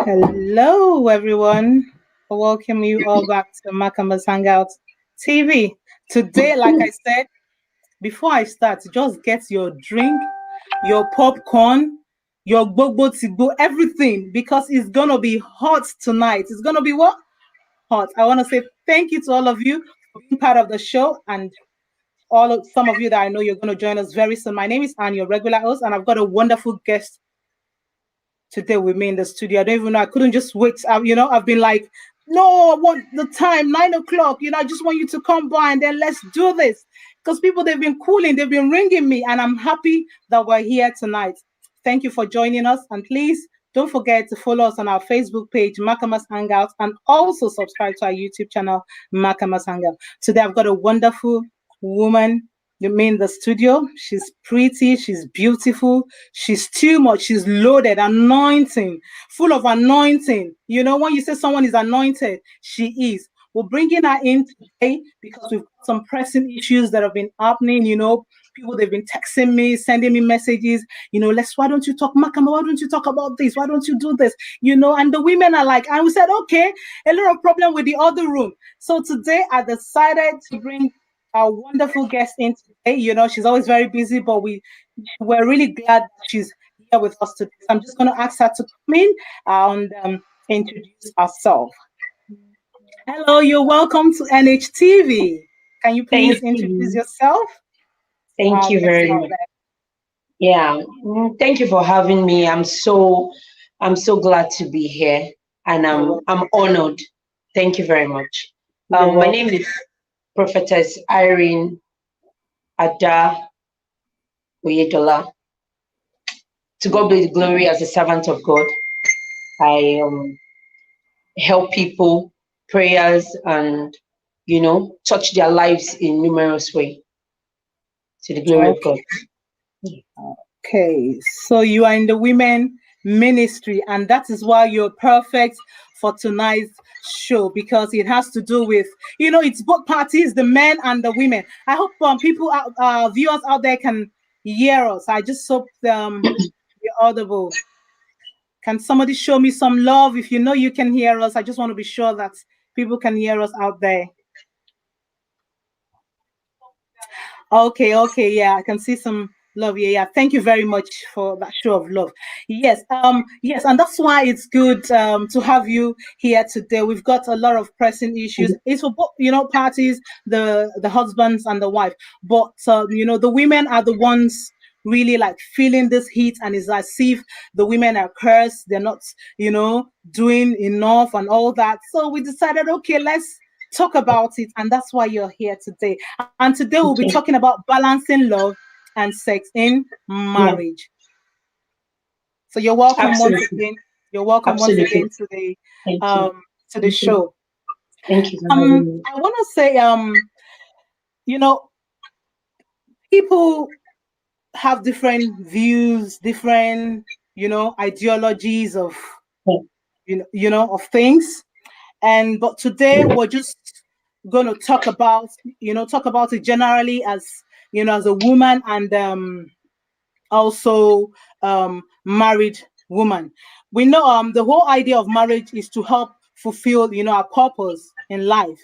Hello, everyone. Welcome you all back to Makama's Hangout TV. Today, like I said, before I start, just get your drink, your popcorn, your bobo tibo, everything, because it's gonna be hot tonight. It's gonna be what? Hot. I want to say thank you to all of you for being part of the show and some of you that I know you're going to join us very soon. My name is Anne, your regular host, and I've got a wonderful guest today with me in the studio. I don't even know. I couldn't just wait. I've been like, no, I want the time, 9 o'clock. I just want you to come by and then let's do this. Because people, they've been calling, they've been ringing me, and I'm happy that we're here tonight. Thank you for joining us. And please don't forget to follow us on our Facebook page, Makama's Hangout, and also subscribe to our YouTube channel, Makama's Hangout. Today, I've got a wonderful woman in the studio. She's pretty, she's beautiful, she's too much, she's loaded, anointing, full of anointing. When you say someone is anointed, she is. We're bringing her in today because we've got some pressing issues that have been happening. People, they've been texting me, sending me messages, why don't you talk, Makama, why don't you talk about this? Why don't you do this? And the women are like, and we said, okay, a lot of problem with the other room. So today I decided to bring our wonderful guest in today. She's always very busy, but we're really glad that she's here with us today. So I'm just going to ask her to come in and introduce herself. Hello, you're welcome to NHTV. Can you please introduce yourself? Thank you very much. Yeah, thank you for having me. I'm so glad to be here, and I'm honored. Thank you very much. My name is Prophetess Irene Ada Oyetola. To God be the glory. As a servant of God, I help people, prayers, and touch their lives in numerous ways. To the glory of God. Okay, so you are in the women ministry, and that is why you're perfect for tonight's show, because it has to do with, it's both parties, the men and the women. I hope people, viewers out there can hear us. I just hope you're audible. Can somebody show me some love? If you can hear us, I just want to be sure that people can hear us out there. Okay, yeah, I can see some love. Yeah. Thank you very much for that show of love. Yes, and that's why it's good to have you here today. We've got a lot of pressing issues. It's for both, parties, the husbands and the wife. But the women are the ones really like feeling this heat, and it's as if the women are cursed. They're not, doing enough and all that. So we decided, okay, let's talk about it, and that's why you're here today. And today we'll be talking about balancing love and sex in marriage. So you're welcome once again. You're welcome once again to the show. Thank you. I want to say, people have different views, different, ideologies of, of things. But today we're just going to talk about it generally as, as a woman and also married woman. We know the whole idea of marriage is to help fulfill, our purpose in life,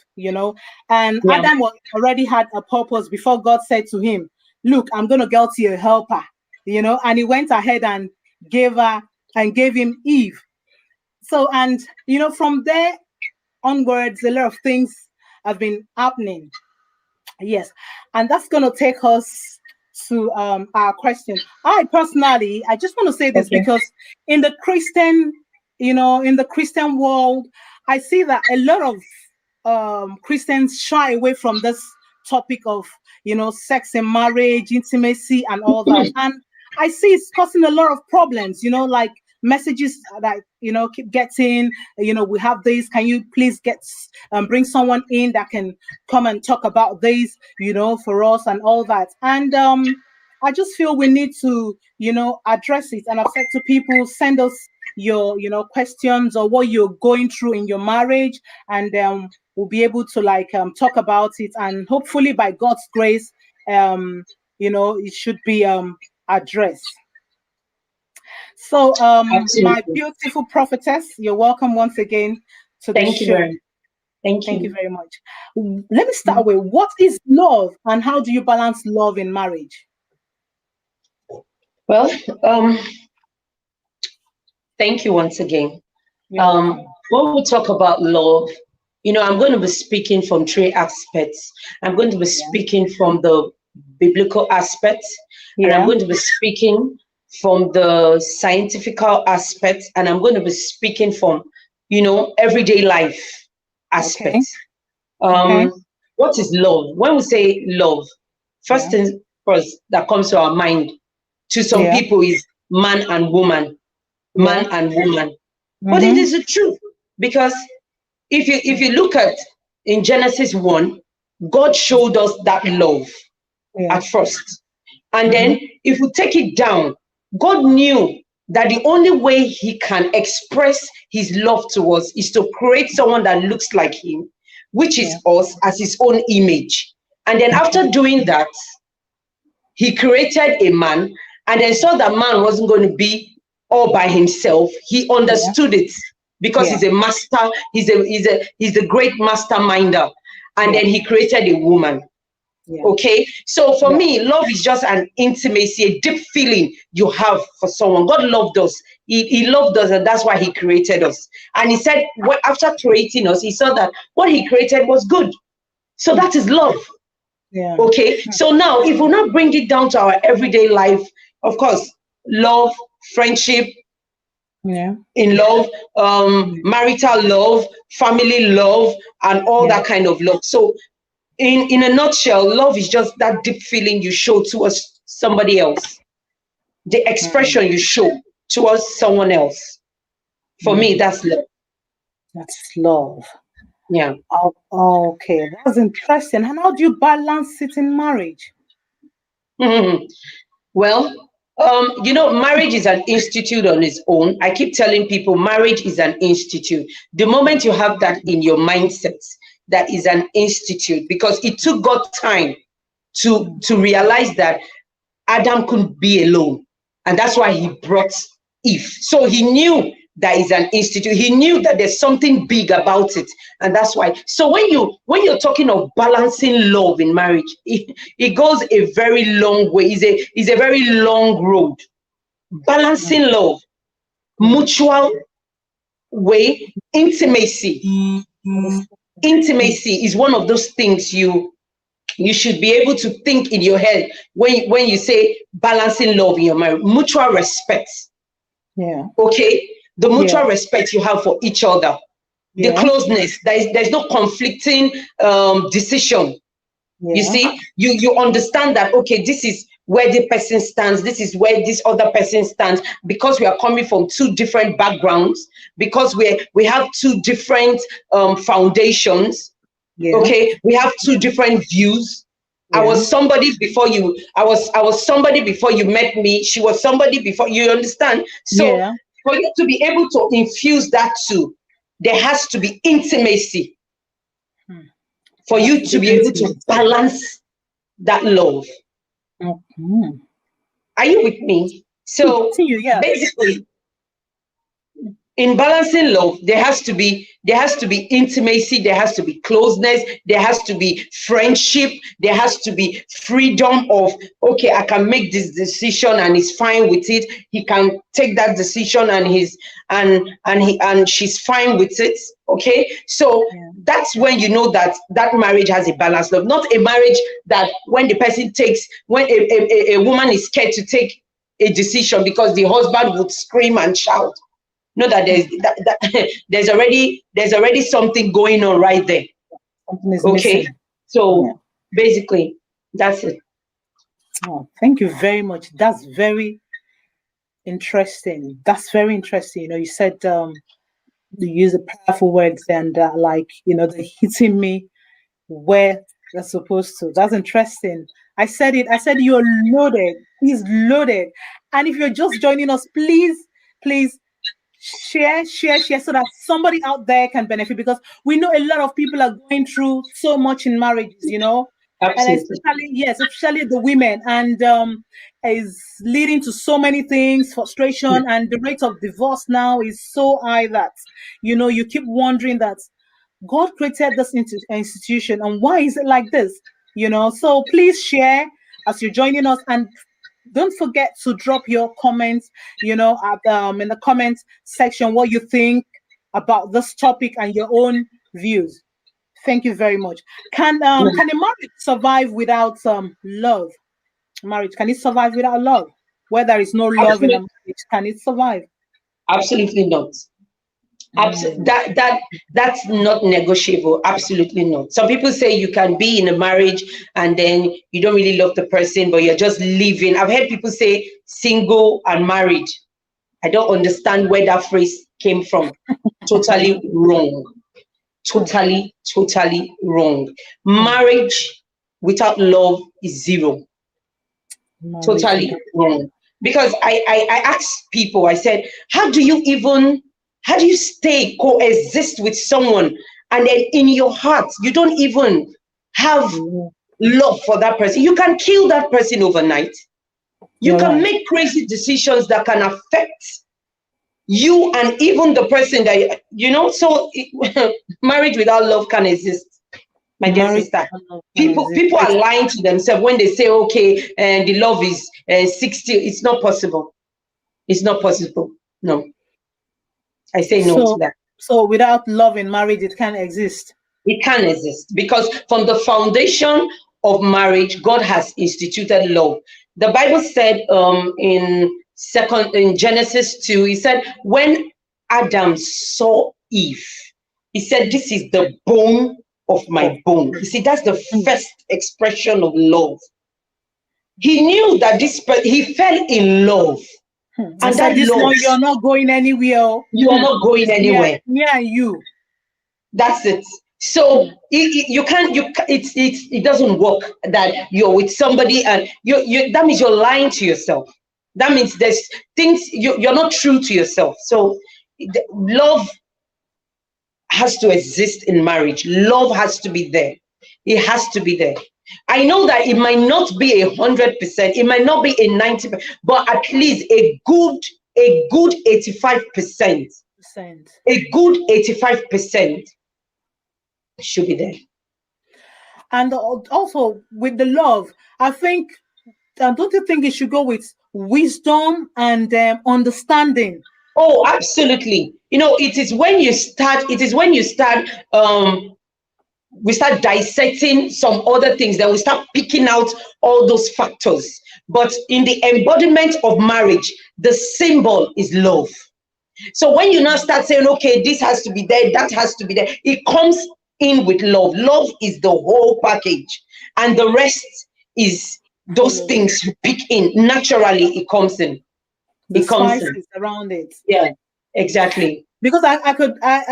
and Adam already had a purpose before God said to him, look, I'm going to get you a helper, and he went ahead and gave him Eve. So, and, from there onwards, a lot of things have been happening. Yes. And that's going to take us to our question. I just want to say this because in the Christian, in the Christian world, I see that a lot of Christians shy away from this topic of, sex and marriage, intimacy and all that. And I see it's causing a lot of problems, like messages that keep getting, we have this, can you please bring someone in that can come and talk about this, for us and all that. And I just feel we need to address it. And I've said to people, send us your questions or what you're going through in your marriage, and we'll be able to talk about it, and hopefully by God's grace it should be addressed. So, Absolutely. my beautiful prophetess, you're welcome once again to the Thank you show. very, thank Thank you you. very much. Let me start with, what is love and how do you balance love in marriage? Well, thank you once again. You're welcome. When we talk about love, I'm going to be speaking from three aspects. I'm going to be speaking from the biblical aspect, and I'm going to be speaking from the scientific aspect, and I'm going to be speaking from, everyday life aspects. Okay. What is love? When we say love, first thing first that comes to our mind to some people is man and woman, man and woman. But it is the truth, because if you look at in Genesis 1, God showed us that love at first. And then if we take it down, God knew that the only way he can express his love to us is to create someone that looks like him, which is us, as his own image. And then after doing that, he created a man, and then saw that man wasn't going to be all by himself. He understood it, because he's a master, he's a great masterminder. And then he created a woman. Okay, so for me, love is just an intimacy, a deep feeling you have for someone. God loved us. He loved us, and that's why he created us. And he said, after creating us, he saw that what he created was good. So that is love. Okay, so now if we not bring it down to our everyday life, of course, love, friendship, in love, marital love, family love, and all that kind of love. So in a nutshell, love is just that deep feeling you show towards somebody else, the expression you show towards someone else. For me, that's love. That's love. Yeah. Oh, okay, that's interesting. And how do you balance it in marriage? Well, marriage is an institute on its own. I keep telling people marriage is an institute. The moment you have that in your mindset, that is an institute, because it took God time to realize that Adam couldn't be alone. And that's why he brought Eve. So he knew that is an institute. He knew that there's something big about it. And that's why. So when you're talking of balancing love in marriage, it goes a very long way. It's a very long road. Balancing love, mutual way, intimacy. Intimacy is one of those things you should be able to think in your head when you say balancing love in your marriage. Mutual respect. Okay, the mutual respect you have for each other, the closeness. There's no conflicting decision. You see, you understand that, okay, this is where the person stands, this is where this other person stands, because we are coming from two different backgrounds, because we have two different foundations. Okay, we have two different views. I was somebody before you. I was somebody before you met me. She was somebody before you. Understand? So for you to be able to infuse that too, there has to be intimacy for you to be able to balance that love. Are you with me? So basically, in balancing love, there has to be intimacy, there has to be closeness, there has to be friendship, there has to be freedom of, okay, I can make this decision and he's fine with it. He can take that decision and she's fine with it. Okay, so that's when you know that marriage has a balanced love, not a marriage that when a woman is scared to take a decision because the husband would scream and shout. Know that there's already something going on right there. Okay, missing. So basically, that's it. Oh, thank you very much. That's very interesting. That's very interesting. You said you use a powerful words, and they're hitting me where they're supposed to. That's interesting. I said you're loaded. He's loaded. And if you're just joining us, please share so that somebody out there can benefit, because we know a lot of people are going through so much in marriages. and Absolutely. especially the women, and is leading to so many things, frustration, and the rate of divorce now is so high that you keep wondering that God created this institution, and why is it like this? So please share as you're joining us, and don't forget to drop your comments, in the comments section, what you think about this topic and your own views. Thank you very much. Can a marriage survive without love? Marriage, can it survive without love? Where there is no love in a Absolutely, marriage, can it survive? absolutely not. Mm. That's not negotiable. Absolutely not. Some people say you can be in a marriage and then you don't really love the person, but you're just living. I've heard people say single and married. I don't understand where that phrase came from. Totally wrong. Totally wrong. Marriage without love is zero. Marriage Totally without wrong. Because I asked people, I said, how do you stay, coexist with someone, and then in your heart, you don't even have love. love for that person? You can kill that person overnight. You You're can right. make crazy decisions that can affect you and even the person that, so marriage without love can exist. My dear Marriage sister, without love can exist. people are lying to themselves when they say, okay, and the love is 60. It's not possible. It's not possible. No, I say no to So, that. so without love in marriage, it can't exist. It can exist because from the foundation of marriage, God has instituted love. The Bible said in Genesis 2, he said, when Adam saw Eve, he said, this is the bone of Oh. my bone. You see, that's the first expression of love. He knew that he fell in love. I And said, that this love, one, you're not going anywhere. you are not going It's anywhere. me and you. That's it. So you can't. It doesn't work that you're with somebody and you. That means you're lying to yourself. That means there's things you're not true to yourself. So love has to exist in marriage. Love has to be there. It has to be there. I know that it might not be 100%. It might not be a 90%, but at least a good 85%. A good 85% should be there. And also with the love, I think, don't you think it should go with wisdom and understanding? Oh, absolutely. It is when you start, we start dissecting some other things, then we start picking out all those factors. But in the embodiment of marriage, the symbol is love. So when you now start saying, okay, this has to be there, that has to be there, it comes in with love. Love is the whole package. And the rest is those things you pick in. Naturally, it comes in. The It comes in. spices around it. Yeah, exactly. Because I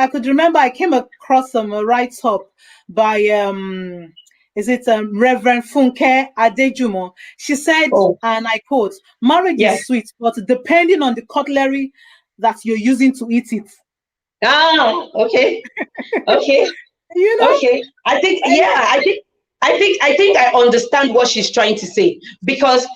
could remember I came across some write-up by is it Reverend Funke Adejumo. She said, Oh, and I quote, marriage yeah. is sweet, but depending on the cutlery that you're using to eat it. Ah, okay. Okay. Okay. I think, yeah, I think I understand what she's trying to say, because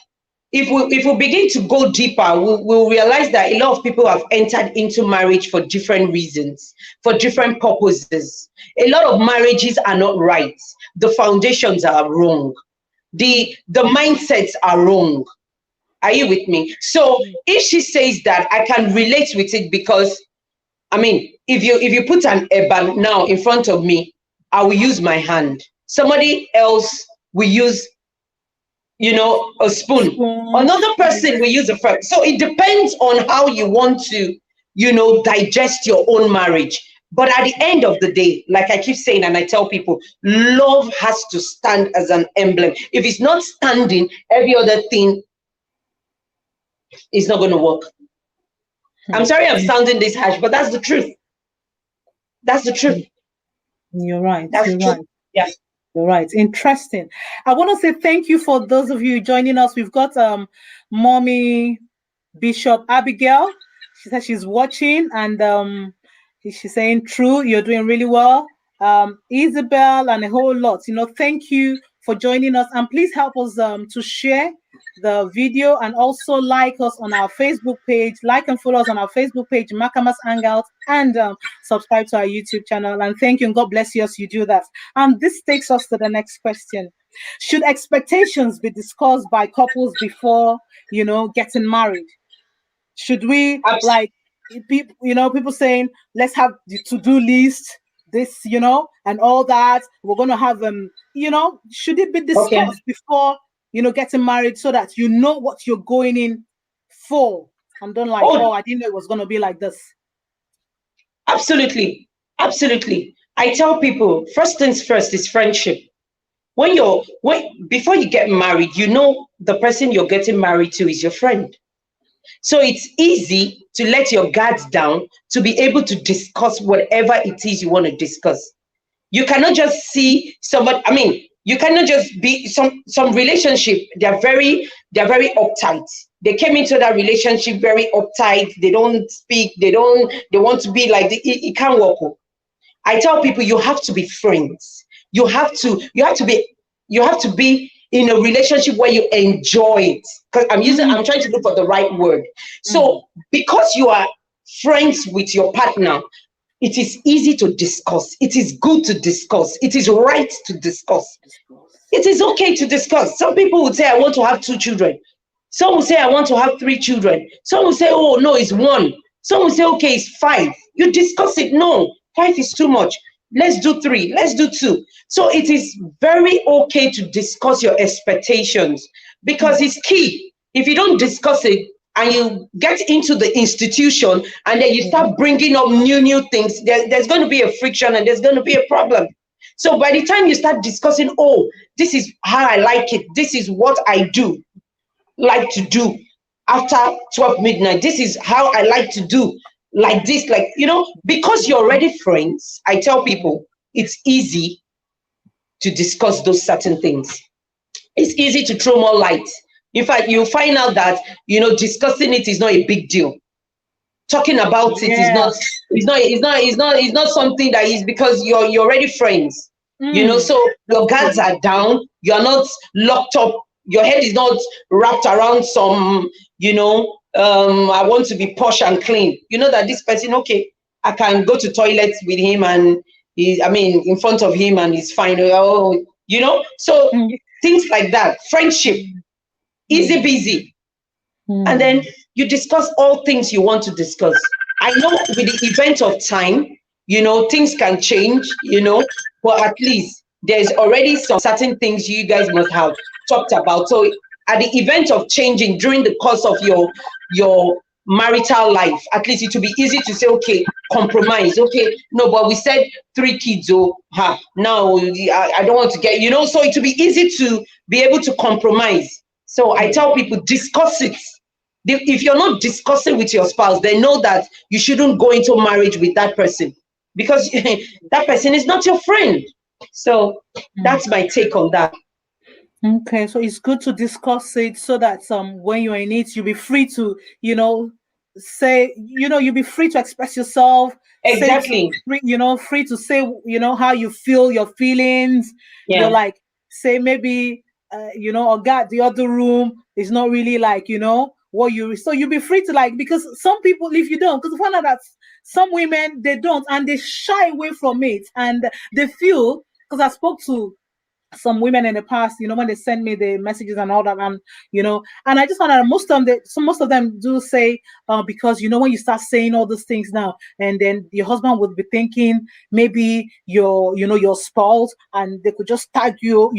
if we begin to go deeper, we'll realize that a lot of people have entered into marriage for different reasons, for different purposes. A lot of marriages are not right. The foundations are wrong. The mindsets are wrong. Are you with me? So if she says that, I can relate with it, because I mean, if you put an eba now in front of me, I will use my hand. Somebody else will use, a spoon. Another person will use a fork. So it depends on how you want to, digest your own marriage. But at the end of the day, like I keep saying, and I tell people, love has to stand as an emblem. If it's not standing, every other thing is not going to work. I'm sorry I'm sounding this harsh, but that's the truth. That's the truth. You're right. That's You're true. right. Yeah. You're right. Interesting. I want to say thank you for those of you joining us. We've got Mommy Bishop Abigail. She said she's watching, and she's saying, true, you're doing really well. Isabel and a whole lot. Thank you for joining us. And please help us to share the video and also like us on our Facebook page. Like and follow us on our Facebook page, Makamas Hangout, and subscribe to our YouTube channel. And thank you, and God bless you as you do that. And this takes us to the next question. Should expectations be discussed by couples before, getting married? Should we, like, people saying, let's have the to-do list, this, and all that. We're going to have, should it be discussed before, getting married, so that you know what you're going in for? And don't like, I didn't know it was going to be like this. Absolutely. Absolutely. I tell people, first things first is friendship. Before you get married, the person you're getting married to is your friend. So it's easy to let your guards down to be able to discuss whatever it is you want to discuss. You cannot just see somebody, you cannot just be some relationship. They're very uptight. They came into that relationship very uptight. They don't speak. They want to be like, it can't work. I tell people, you have to be friends. You have to be in a relationship where you enjoy it. Because I'm trying to look for the right word. So because you are friends with your partner, it is easy to discuss. It is good to discuss. It is right to discuss. It is okay to discuss. Some people would say, I want to have 2 children. Some will say, I want to have 3 children. Some will say, oh, no, it's 1. Some will say, okay, it's 5. You discuss it. No, 5 is too much. Let's do 3. Let's do 2. So it is very okay to discuss your expectations, because it's key. If you don't discuss it and you get into the institution and then you start bringing up new things, there's going to be a friction and there's going to be a problem. So by the time you start discussing, oh, this is how I like it, this is what I like to do after 12 midnight, this is how I like to do, like this, because you're already friends, I tell people it's easy to discuss those certain things. It's easy to throw more light. In fact, you find out that, discussing it is not a big deal. Talking about it is not something that is, because you're already friends. So your guards are down, you're not locked up, your head is not wrapped around some, I want to be posh and clean. You know that this person, okay, I can go to toilets with him and in front of him and he's fine. So things like that. Friendship, easy peasy. And then you discuss all things you want to discuss. I know with the event of time, things can change, but at least there's already some certain things you guys must have talked about. So at the event of changing during the course of your marital life, at least it will be easy to say, okay, compromise. Okay, no, but we said 3 kids. Now I don't want to get, so it will be easy to be able to compromise. So I tell people, discuss it. If you're not discussing with your spouse, they know that you shouldn't go into marriage with that person, because that person is not your friend. So that's my take on that. Okay, so it's good to discuss it so that when you're in it, you'll be free to, say, you'll be free to express yourself. Exactly. Free to say, how you feel, your feelings. Yeah. You're like, say maybe, or God, the other room is not really like, what so you'll be free to because some people, if you don't, because I found out that some women, they don't, and they shy away from it, and they feel, because I spoke to some women in the past, when they send me the messages and all that, and and I just found out most of them do say, because when you start saying all these things now, and then your husband would be thinking maybe your spouse, and they could just tag you,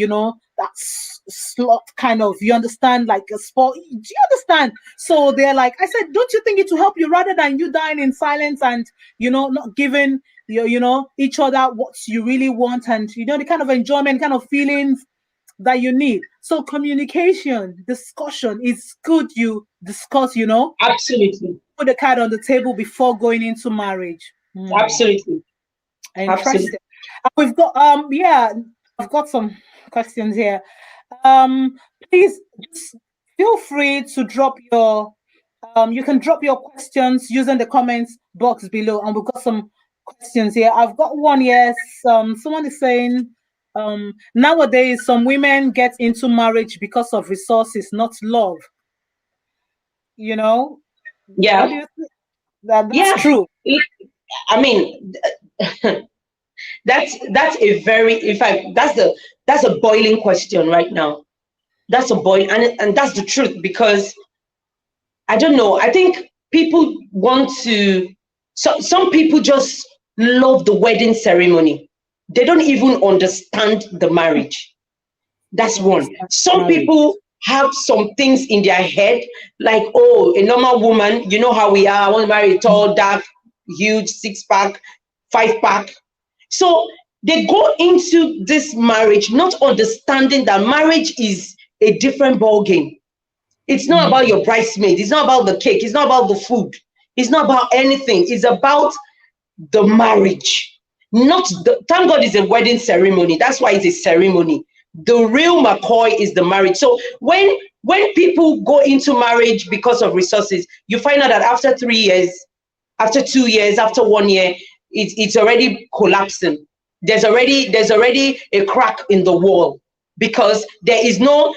that slot kind of, you understand, like a sport. Do you understand? So they're like, I said, don't you think it will help you rather than you dying in silence and not giving each other what you really want, and the kind of enjoyment, kind of feelings that you need. So communication, discussion, is good. You discuss, Absolutely. Put the card on the table before going into marriage. Absolutely. Interesting. Absolutely. We've got I've got some questions here. Please just feel free to drop your you can drop your questions using the comments box below, and we've got some questions here. I've got one. Yes, someone is saying, nowadays some women get into marriage because of resources, not love. You know, Yeah. what do you think? That's Yeah. true. I mean, that's a very, in fact, that's a boiling question right now. That's a boil, and that's the truth, because I don't know. I think people want to. Some people just love the wedding ceremony. They don't even understand the marriage. That's one. Understand Some marriage. people have some things in their head, like, oh, a normal woman, you know how we are. I want to marry a tall, dark, huge, 6-pack, 5-pack. So they go into this marriage not understanding that marriage is a different ball game. It's not about your bridesmaid. It's not about the cake. It's not about the food. It's not about anything. It's about the marriage. Not the, thank God it's a wedding ceremony. That's why it's a ceremony. The real McCoy is the marriage. So when people go into marriage because of resources, you find out that after 3 years, after 2 years, after 1 year, it's already collapsing. There's already a crack in the wall, because there is no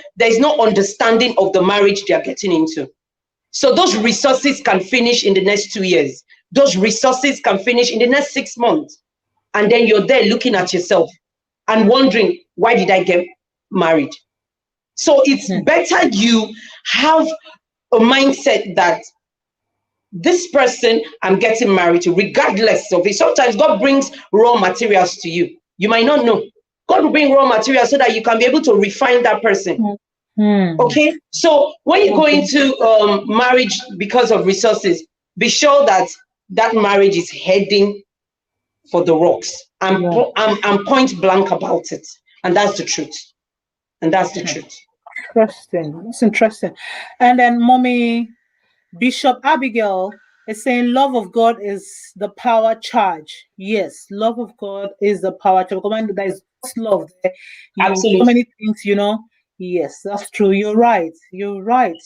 understanding of the marriage they are getting into. So those resources can finish in the next 2 years. Those resources can finish in the next 6 months. And then you're there looking at yourself and wondering, why did I get married? So it's better you have a mindset that this person I'm getting married to, regardless of it. Sometimes God brings raw materials to you. You might not know. God will bring raw materials so that you can be able to refine that person. Okay, so when you go into marriage because of resources, be sure that that marriage is heading for the rocks. I'm point blank about it, and that's the truth. And that's the truth. Interesting. It's interesting. And then Mommy Bishop Abigail is saying love of God is the power charge. Yes, love of God is the power charge. When there is love there, Absolutely. so many things, Yes, that's true. You're right. You're right,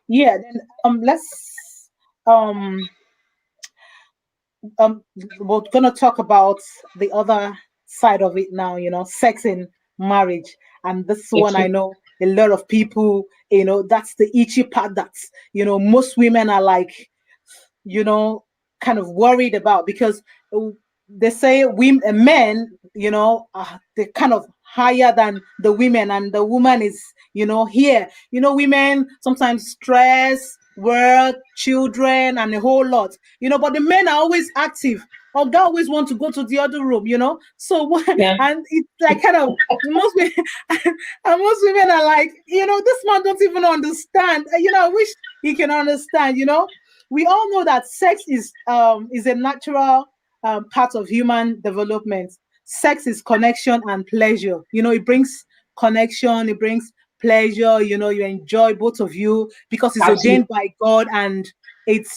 Yeah, then let's we're gonna talk about the other side of it now, sex in marriage. And this one I know a lot of people, that's the itchy part that's, most women are like, kind of worried about, because they say women, men, they're kind of higher than the women, and the woman is, here. Women sometimes stress, work, children, and a whole lot, but the men are always active. Or they always want to go to the other room, So and it's like kind of most women, and most women are like, this man don't even understand. I wish he can understand. We all know that sex is a natural part of human development. Sex is connection and pleasure. It brings connection, it brings pleasure. You enjoy, both of you, because it's ordained by God, and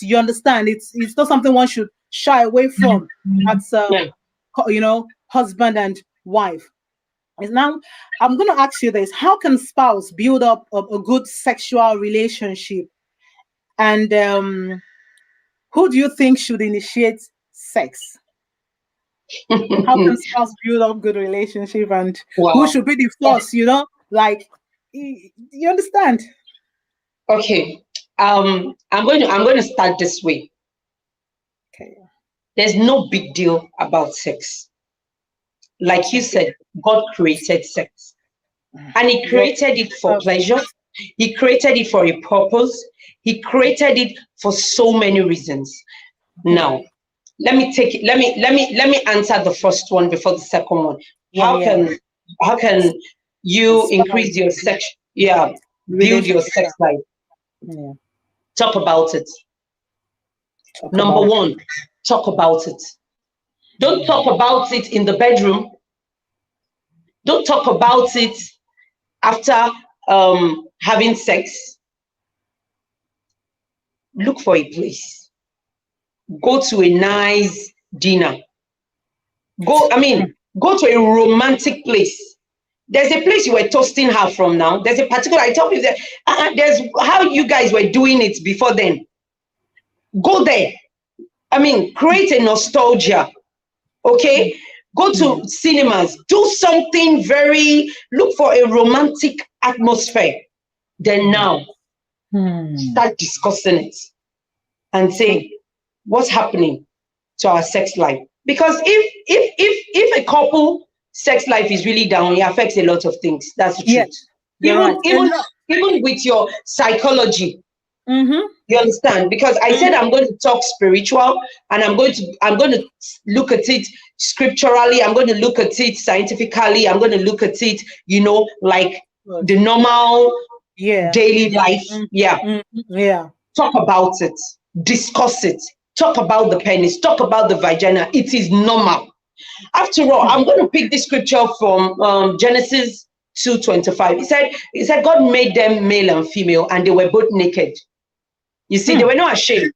you understand, it's not something one should shy away from. That's husband and wife. And now I'm going to ask you this: how can spouse build up a good sexual relationship? And who do you think should initiate sex? How can spouse build up good relationship, and who should be the first? Like, you understand? Okay. I'm going to start this way. Okay. There's no big deal about sex. Like you said, God created sex, and He created it for pleasure. He created it for a purpose. He created it for so many reasons. Now, let me answer the first one before the second one. How can you increase your sex? Yeah, build your sex life. Talk about it. Number one, talk about it. Don't talk about it in the bedroom. Don't talk about it after having sex. Look for a place. Go to a nice dinner. Go to a romantic place. There's a place you were toasting her from now. There's a particular, I tell people that there's how you guys were doing it before then. Go there. Create a nostalgia. Okay? Go to cinemas, do something look for a romantic atmosphere. Then now, start discussing it and say, what's happening to our sex life? Because if a couple sex life is really down, it affects a lot of things. That's the truth. Even with your psychology. You understand? Because I said I'm going to talk spiritual, and I'm going to look at it scripturally. I'm going to look at it scientifically. I'm going to look at it, like the normal daily life. Talk about it. Discuss it. Talk about the penis. Talk about the vagina. It is normal. After all, I'm going to pick this scripture from Genesis 2:25. He said God made them male and female, and they were both naked. You see, they were not ashamed.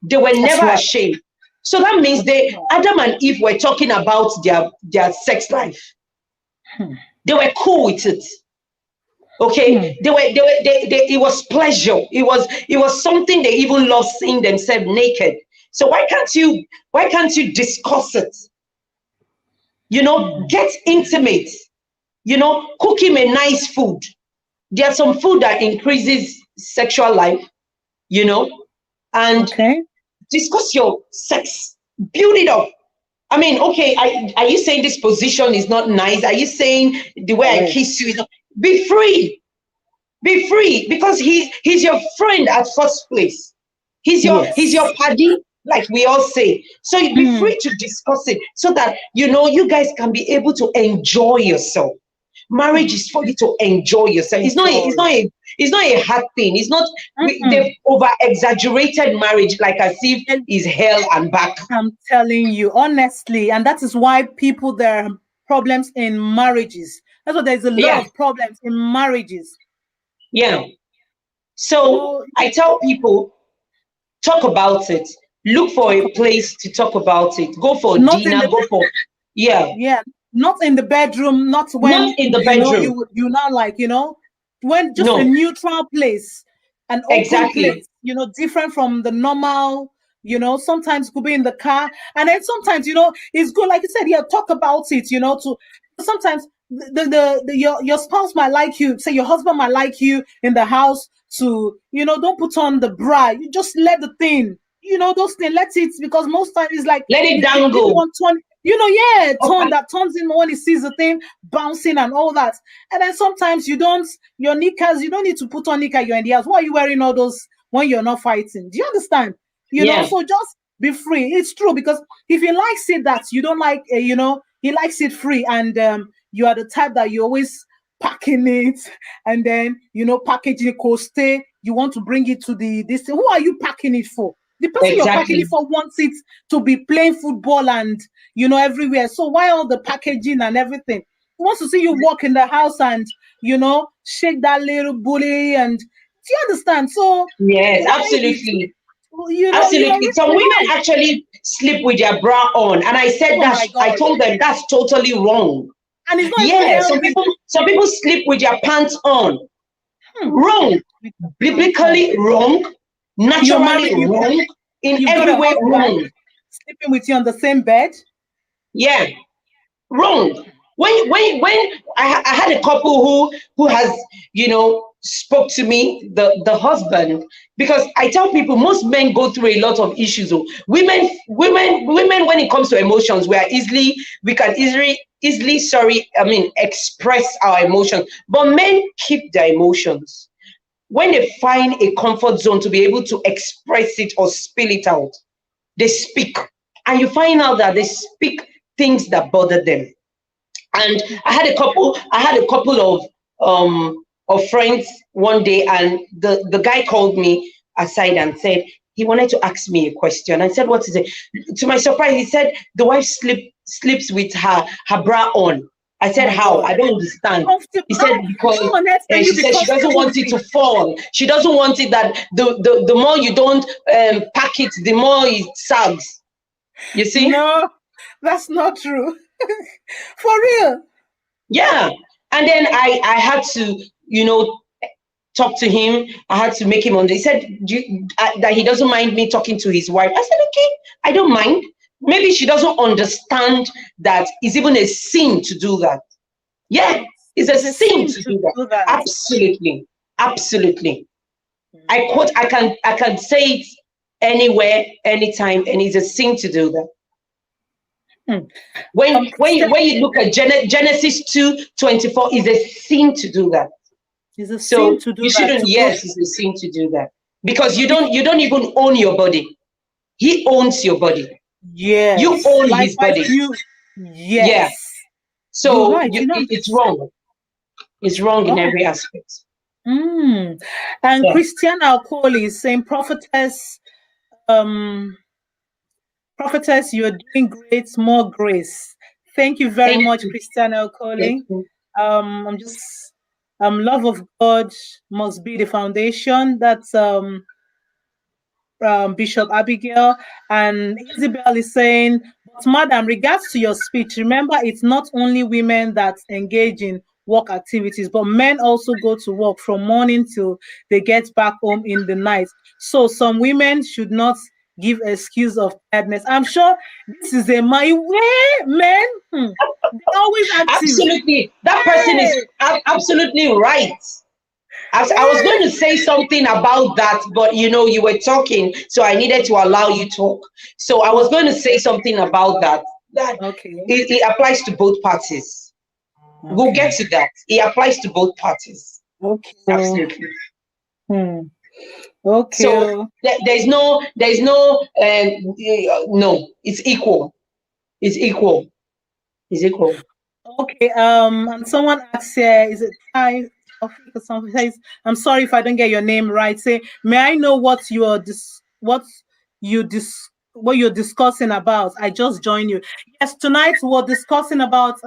They were never ashamed. So that means Adam and Eve were talking about their sex life. They were cool with it. Okay, it was pleasure. It was something they even loved, seeing themselves naked. So why can't you discuss it? Get intimate. Cook him a nice food. There's some food that increases sexual life, and discuss your sex. Build it up. I mean, okay, are you saying this position is not nice? Are you saying the way I kiss you is not? Be free. Be free, because he's your friend at first place. He's your paddy, like we all say. So you be free to discuss it, so that you guys can be able to enjoy yourself. Marriage is for you to enjoy yourself. It's not a hard thing. It's not. They've over exaggerated marriage, like as if it's hell and back. I'm telling you honestly, and that is why there are problems in marriages. That's why there's a lot of problems in marriages. Yeah. So I tell people, talk about it. Look for a place to talk about it. Go for dinner. Not in the bedroom. Not in the bedroom. You not like when just a neutral place, an open place. Different from the normal. Sometimes it could be in the car, and then sometimes it's good, like you said. Talk about it. To sometimes your spouse might like you. Say your husband might like you in the house. To don't put on the bra. You just let the thing. Those things. Let it, because most times it's like let it dangle. That turns in when he sees the thing bouncing and all that. And then sometimes your knickers, you don't need to put on knickers, you're in the house. Why are you wearing all those when you're not fighting? Do you understand? So just be free. It's true, because if he likes it that you don't like, he likes it free, and you are the type that you always packing it, and then packaging it, stay. You want to bring it to this thing. Who are you packing it for? The person you're packing it for wants it to be playing football and everywhere. So why all the packaging and everything? He wants to see you walk in the house and shake that little booty. And do you understand? So yes, absolutely. Absolutely. Some women actually sleep with their bra on, and I said I told them that's totally wrong. And it's not some people sleep with their pants on. Wrong. Biblically wrong. Naturally wrong. In every way wrong. Sleeping with you on the same bed? Yeah. Wrong. When I had a couple who has spoke to me, the husband, because I tell people most men go through a lot of issues. Women when it comes to emotions, we can easily express our emotions, but men keep their emotions. When they find a comfort zone to be able to express it or spill it out, they speak, and you find out that they speak things that bother them. And I had a couple of friends one day, and the guy called me aside and said he wanted to ask me a question. I said, what is it? To my surprise, he said the wife sleeps with her bra on. I said, how? I don't understand. He said, because she said she doesn't want it to fall. She doesn't want it that the more you don't pack it, the more it sags. You see? No, that's not true. For real. Yeah. And then I had to, talk to him. I had to make him understand. He said that he doesn't mind me talking to his wife. I said, okay, I don't mind. maybe she doesn't understand that it's even a sin to do that. Yeah, it's a sin to do that. Absolutely. Absolutely. I quote, I can say it anywhere, anytime, and it's a sin to do that. When you look at Genesis 2:24, it's a sin to do that. It's a sin to do that. You shouldn't. Yes, it's a sin to do that, because you don't even own your body. He owns your body. Yes. You own his body. Yes. Yeah. So right. it's wrong. It's wrong in every aspect. And Christian Alcoli is saying, Prophetess, Prophetess, you're doing great, more grace. Thank you very much, Christian Alcoli. Love of God must be the foundation. That's Bishop Abigail. And Isabel is saying, but madam, regards to your speech, remember it's not only women that engage in work activities, but men also go to work from morning till they get back home in the night. So some women should not give excuse of tiredness. I'm sure this is a my way, men. They're always active. Absolutely. That person is absolutely right. I was going to say something about that, but you were talking, so I needed to allow you to talk. So I was going to say something about that. It applies to both parties. We'll get to that. It applies to both parties. Okay. Absolutely. Okay. So there's no, no. It's equal. It's equal. It's equal. Okay. And someone asks here, is it time? Someone says, I'm sorry if I don't get your name right. Say, may I know what you're discussing about? I just joined you. Yes, tonight we're discussing about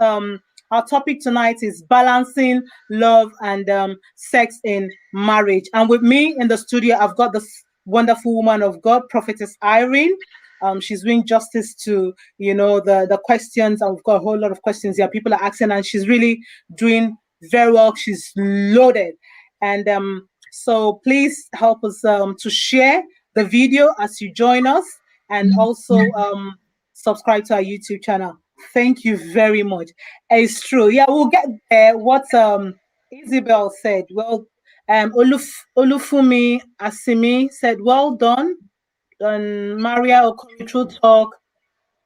our topic tonight is balancing love and sex in marriage. And with me in the studio, I've got this wonderful woman of God, Prophetess Irene. She's doing justice to the questions. I've got a whole lot of questions here. People are asking, and she's really doing very well. She's loaded, and so please help us to share the video as you join us, and also subscribe to our YouTube channel. Thank you very much. It's true. Yeah, we'll get there. What Isabel said. Well, Olufumi Asimi said, well done. Maria Okori, True Talk.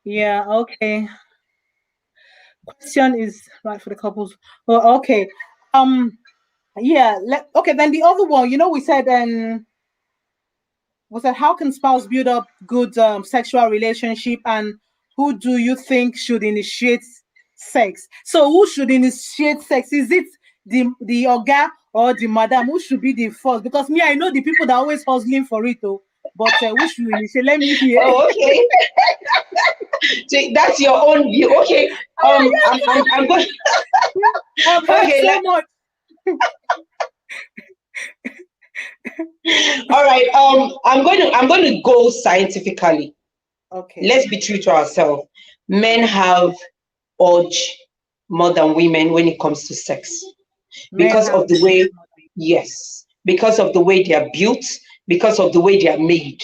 Yeah, okay. Question is right for the couples. Oh, okay. Yeah, okay, then the other one, we said how can spouse build up good sexual relationship, and who do you think should initiate sex? So who should initiate sex? Is it the oga or the madam? Who should be the first? Because I know the people that are always hustling for it, though. But who should initiate? Let me hear. Oh, okay. So that's your own view. Okay. I'm going. Okay. So much. All right. I'm going to go scientifically. Okay. Let's be true to ourselves. Men have urge more than women when it comes to sex, because of the way. Yes, because of the way they are built, because of the way they are made.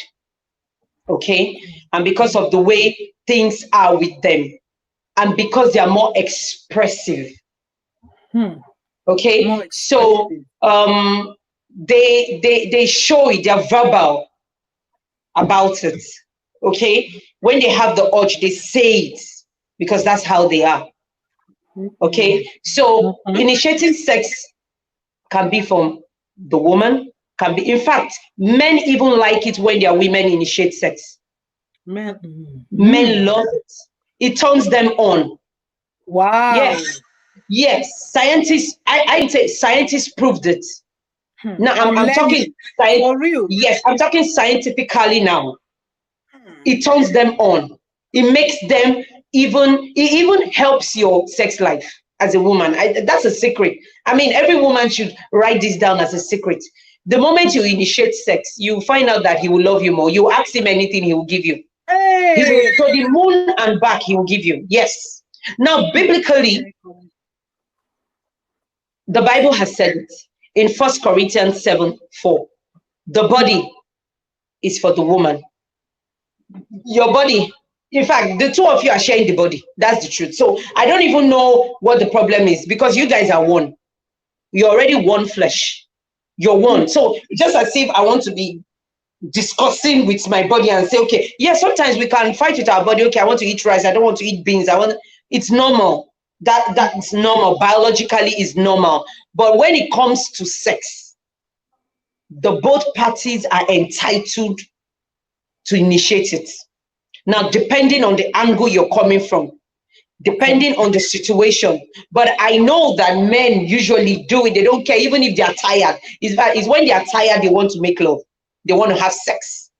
Okay, and because of the way things are with them, and because they are more expressive. Okay, so they show it, they're verbal about it. Okay, when they have the urge, they say it because that's how they are. Okay, so initiating sex can be from the woman, can be, in fact, men even like it when their women initiate sex. Men love it. It turns them on. Wow. Yes, scientists, I say scientists proved it. Now I'm talking for real. Yes, I'm talking scientifically now. It turns them on. It makes them it even helps your sex life as a woman. That's a secret. I mean, every woman should write this down as a secret. The moment you initiate sex, you find out that he will love you more. You ask him anything, he will give you. Hey. So the moon and back, he will give you. Yes. Now, biblically, the Bible has said it in 1 Corinthians 7:4. The body is for the woman. Your body In fact, the two of you are sharing the body. That's the truth. So I don't even know what the problem is, because you guys are one. You're already one flesh. You're one. So just as if I want to be discussing with my body and say, okay, yeah, sometimes we can fight with our body. Okay, I want to eat rice. I don't want to eat beans. It's normal. That's normal. Biologically is normal. But when it comes to sex, the both parties are entitled to initiate it. Now, depending on the angle you're coming from, depending on the situation. But I know that men usually do it. They don't care, even if they are tired. It's when they are tired, they want to make love. They want to have sex.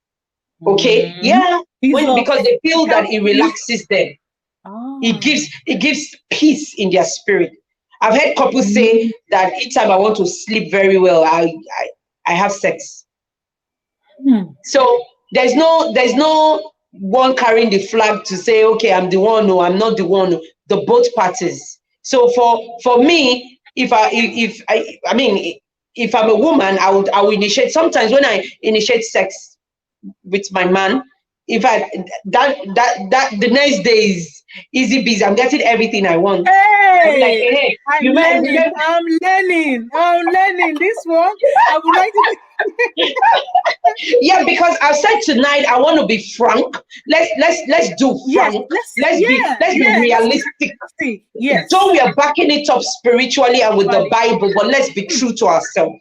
Okay? Yeah. Because they feel that it relaxes them. It gives peace in their spirit. I've heard couples say that each time I want to sleep very well, I have sex. So there's no one carrying the flag to say, okay, I'm the one, no, I'm not the one. The both parties. So for me, if I'm a woman, I will initiate. Sometimes when I initiate sex with my man, in fact, that the next day is easy busy. I'm getting everything I want. Hey, I'm learning this one. I would like to. Yeah, because I said tonight I want to be frank. Let's do frank. Let's be realistic. Yes. So we are backing it up spiritually and with the Bible, but let's be true to ourselves.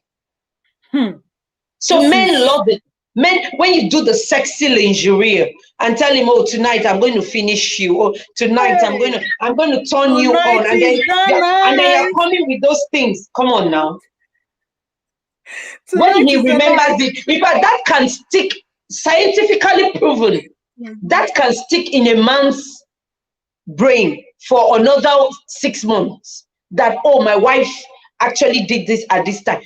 So men love it. Men, when you do the sexy lingerie and tell him, oh, tonight I'm going to finish you, or tonight I'm going to turn you on, and then you're coming with those things. Come on now. When he remembers it, because that can stick, scientifically proven, that can stick in a man's brain for another 6 months. That, oh, my wife actually did this at this time.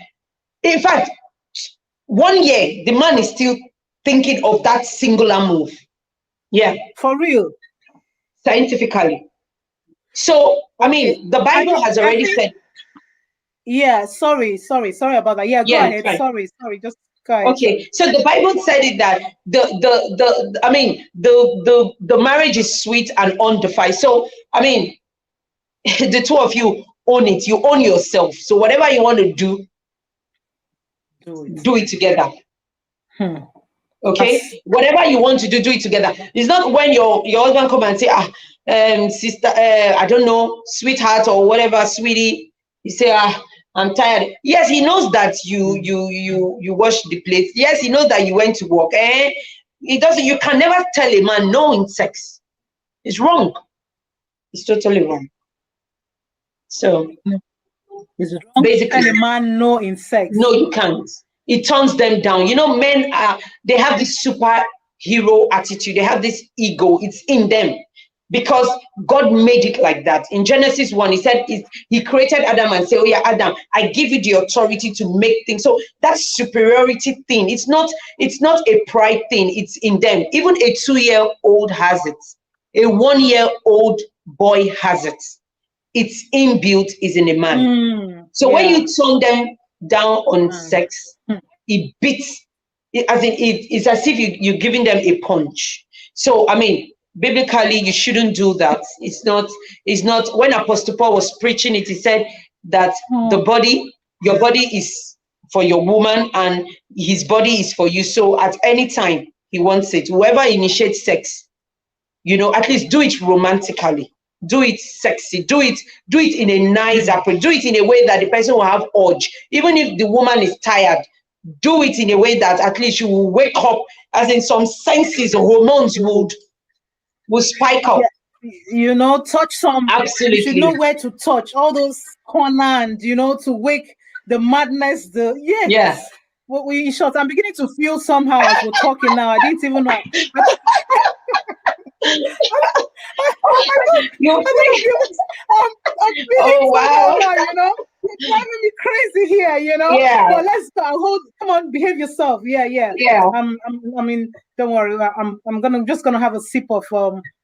In fact, 1 year, the man is still thinking of that singular move. Yeah. For real. Scientifically. So, I mean, the Bible has already said. Yeah, sorry about that. Yeah, go ahead. Fine. Sorry, just go ahead. Okay, so the Bible said it that the marriage is sweet and undefiled. So, I mean, the two of you own it. You own yourself. So whatever you want to do it together. Okay, whatever you want to do it together. It's not when your husband come and say, sister, I don't know, sweetheart or whatever, sweetie. You say, I'm tired. Yes, he knows that you wash the plates. Yes, he knows that you went to work. It doesn't. You can never tell a man no in sex. It's wrong. It's totally wrong. So, it's wrong basically, to tell a man no in sex. No, you can't. It turns them down. You know, men they have this superhero attitude. They have this ego. It's in them. Because God made it like that. In Genesis 1, he said he created Adam and said, oh yeah, Adam, I give you the authority to make things. So that superiority thing, it's not a pride thing, it's in them. Even a 2-year-old has it. A 1-year-old boy has it. It's inbuilt, is in a man. So when you turn them down on sex, it beats, it's as if you're giving them a punch. So, I mean, biblically, you shouldn't do that. It's not. When Apostle Paul was preaching it, he said that your body is for your woman and his body is for you. So at any time he wants it, whoever initiates sex, at least do it romantically, do it sexy, do it in a nice approach, do it in a way that the person will have urge. Even if the woman is tired, do it in a way that at least you will wake up, as in some senses, hormones will spike up. Touch some. Absolutely. You should know where to touch. All those corner and to wake the madness. Yes. Well, in short, I'm beginning to feel somehow as we're talking now. I didn't even know. I'm feeling wow. Now, you're driving me crazy here, Yeah. But let's go. Come on, behave yourself. Yeah. I mean, don't worry. I'm just gonna have a sip of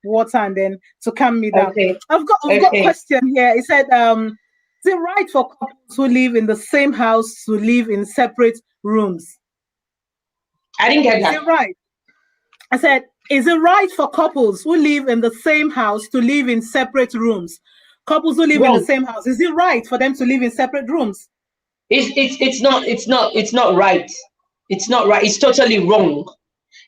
water and then to calm me down. Okay. I've got a question here. It said, is it right for couples who live in the same house to live in separate rooms? I didn't get that. Is it right? I said, is it right for couples who live in the same house to live in separate rooms? Couples who live in the Wrong. same house, is it right for them to live in separate rooms? It's not right. It's not right. It's totally wrong. Wow.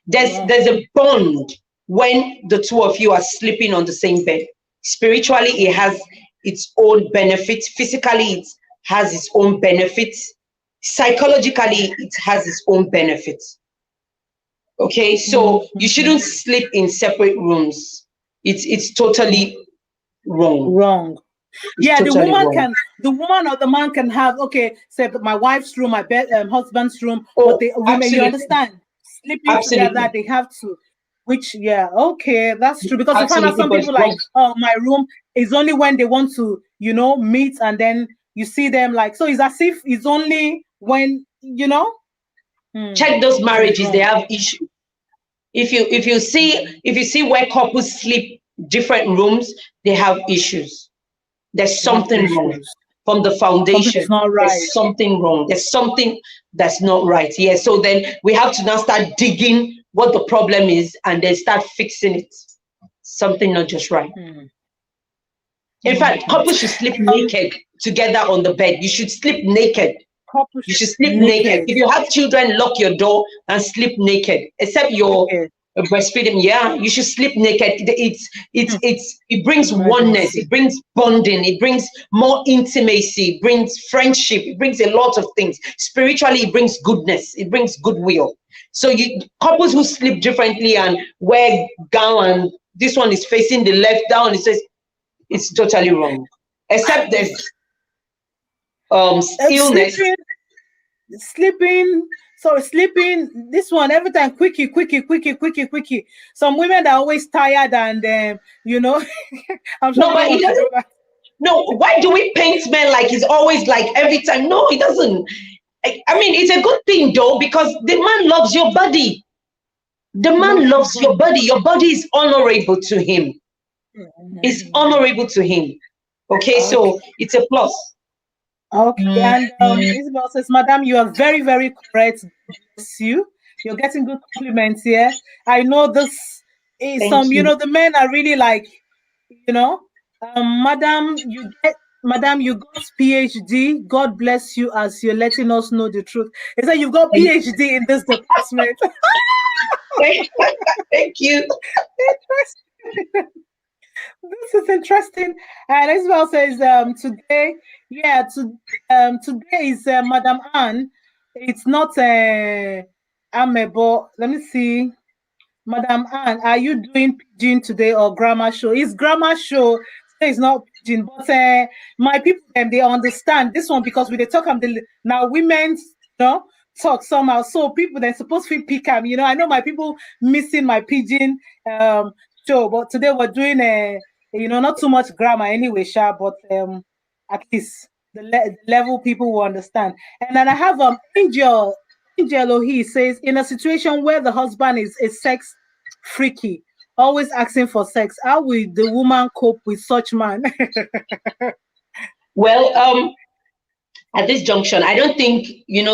There's a bond when the two of you are sleeping on the same bed. Spiritually, it has its own benefits. Physically, it has its own benefits. Psychologically, it has its own benefits. Okay, so you shouldn't sleep in separate rooms. It's totally wrong. Wrong. It's Yeah, totally wrong. the woman or the man can have, okay, say my wife's room, my bed, husband's room, but Oh, the women, you absolutely. understand, sleeping together, Absolutely. they have to. Which, yeah, okay, that's true. Because you find out Absolutely, some but people wrong. like, oh, my room is only when they want to, meet, and then you see them like, so it's as if it's only when, Check those which is marriages, they wrong. have issues. If you see where couples sleep different rooms, they have issues. There's They have something wrong issues. from the Something is foundation. not right. There's something wrong. There's something that's not right. Yeah. So then we have to now start digging what the problem is and then start fixing it. Something not just right. In fact, couples should sleep naked together on the bed. You should sleep naked. Couples You should sleep naked. If you have children, lock your door and sleep naked. Except you're breastfeeding. Yeah, you should sleep naked. It brings oneness. It brings bonding. It brings more intimacy. It brings friendship. It brings a lot of things. Spiritually, it brings goodness. It brings goodwill. So couples who sleep differently and wear gown and this one is facing the left down, it says it's totally wrong. Except there's stillness. Sleeping, this one every time, quickie. Some women are always tired and I'm sure No, but it doesn't. No, why do we paint men like it's always like every time? No, it doesn't. I mean, it's a good thing though, because the man loves your body. The man loves your body. Your body is honorable to him. It's honorable to him. Okay, so it's a plus. Okay, and Isabel says, Madam, you are very, very correct. Bless you. You're getting good compliments here. I know this is Thank you. the men are really like, Madam, you got PhD. God bless you as you're letting us know the truth. He said you've got PhD in this department. Thank you. This is interesting. And Isabel says, today is Madam Anne. It's not Amebo. Let me see. Madam Anne, are you doing pidgin today or grammar show? It's grammar show. Today is not pidgin, but my people they understand this one because we they talk now women's talk somehow. So people they're supposed to pick them. I know my people missing my pidgin show, but today we're doing not too much grammar anyway, Sha, but at least the level people will understand. And then I have Angel Ohi says, in a situation where the husband is a sex freaky, always asking for sex, how will the woman cope with such man? Well, at this junction, I don't think,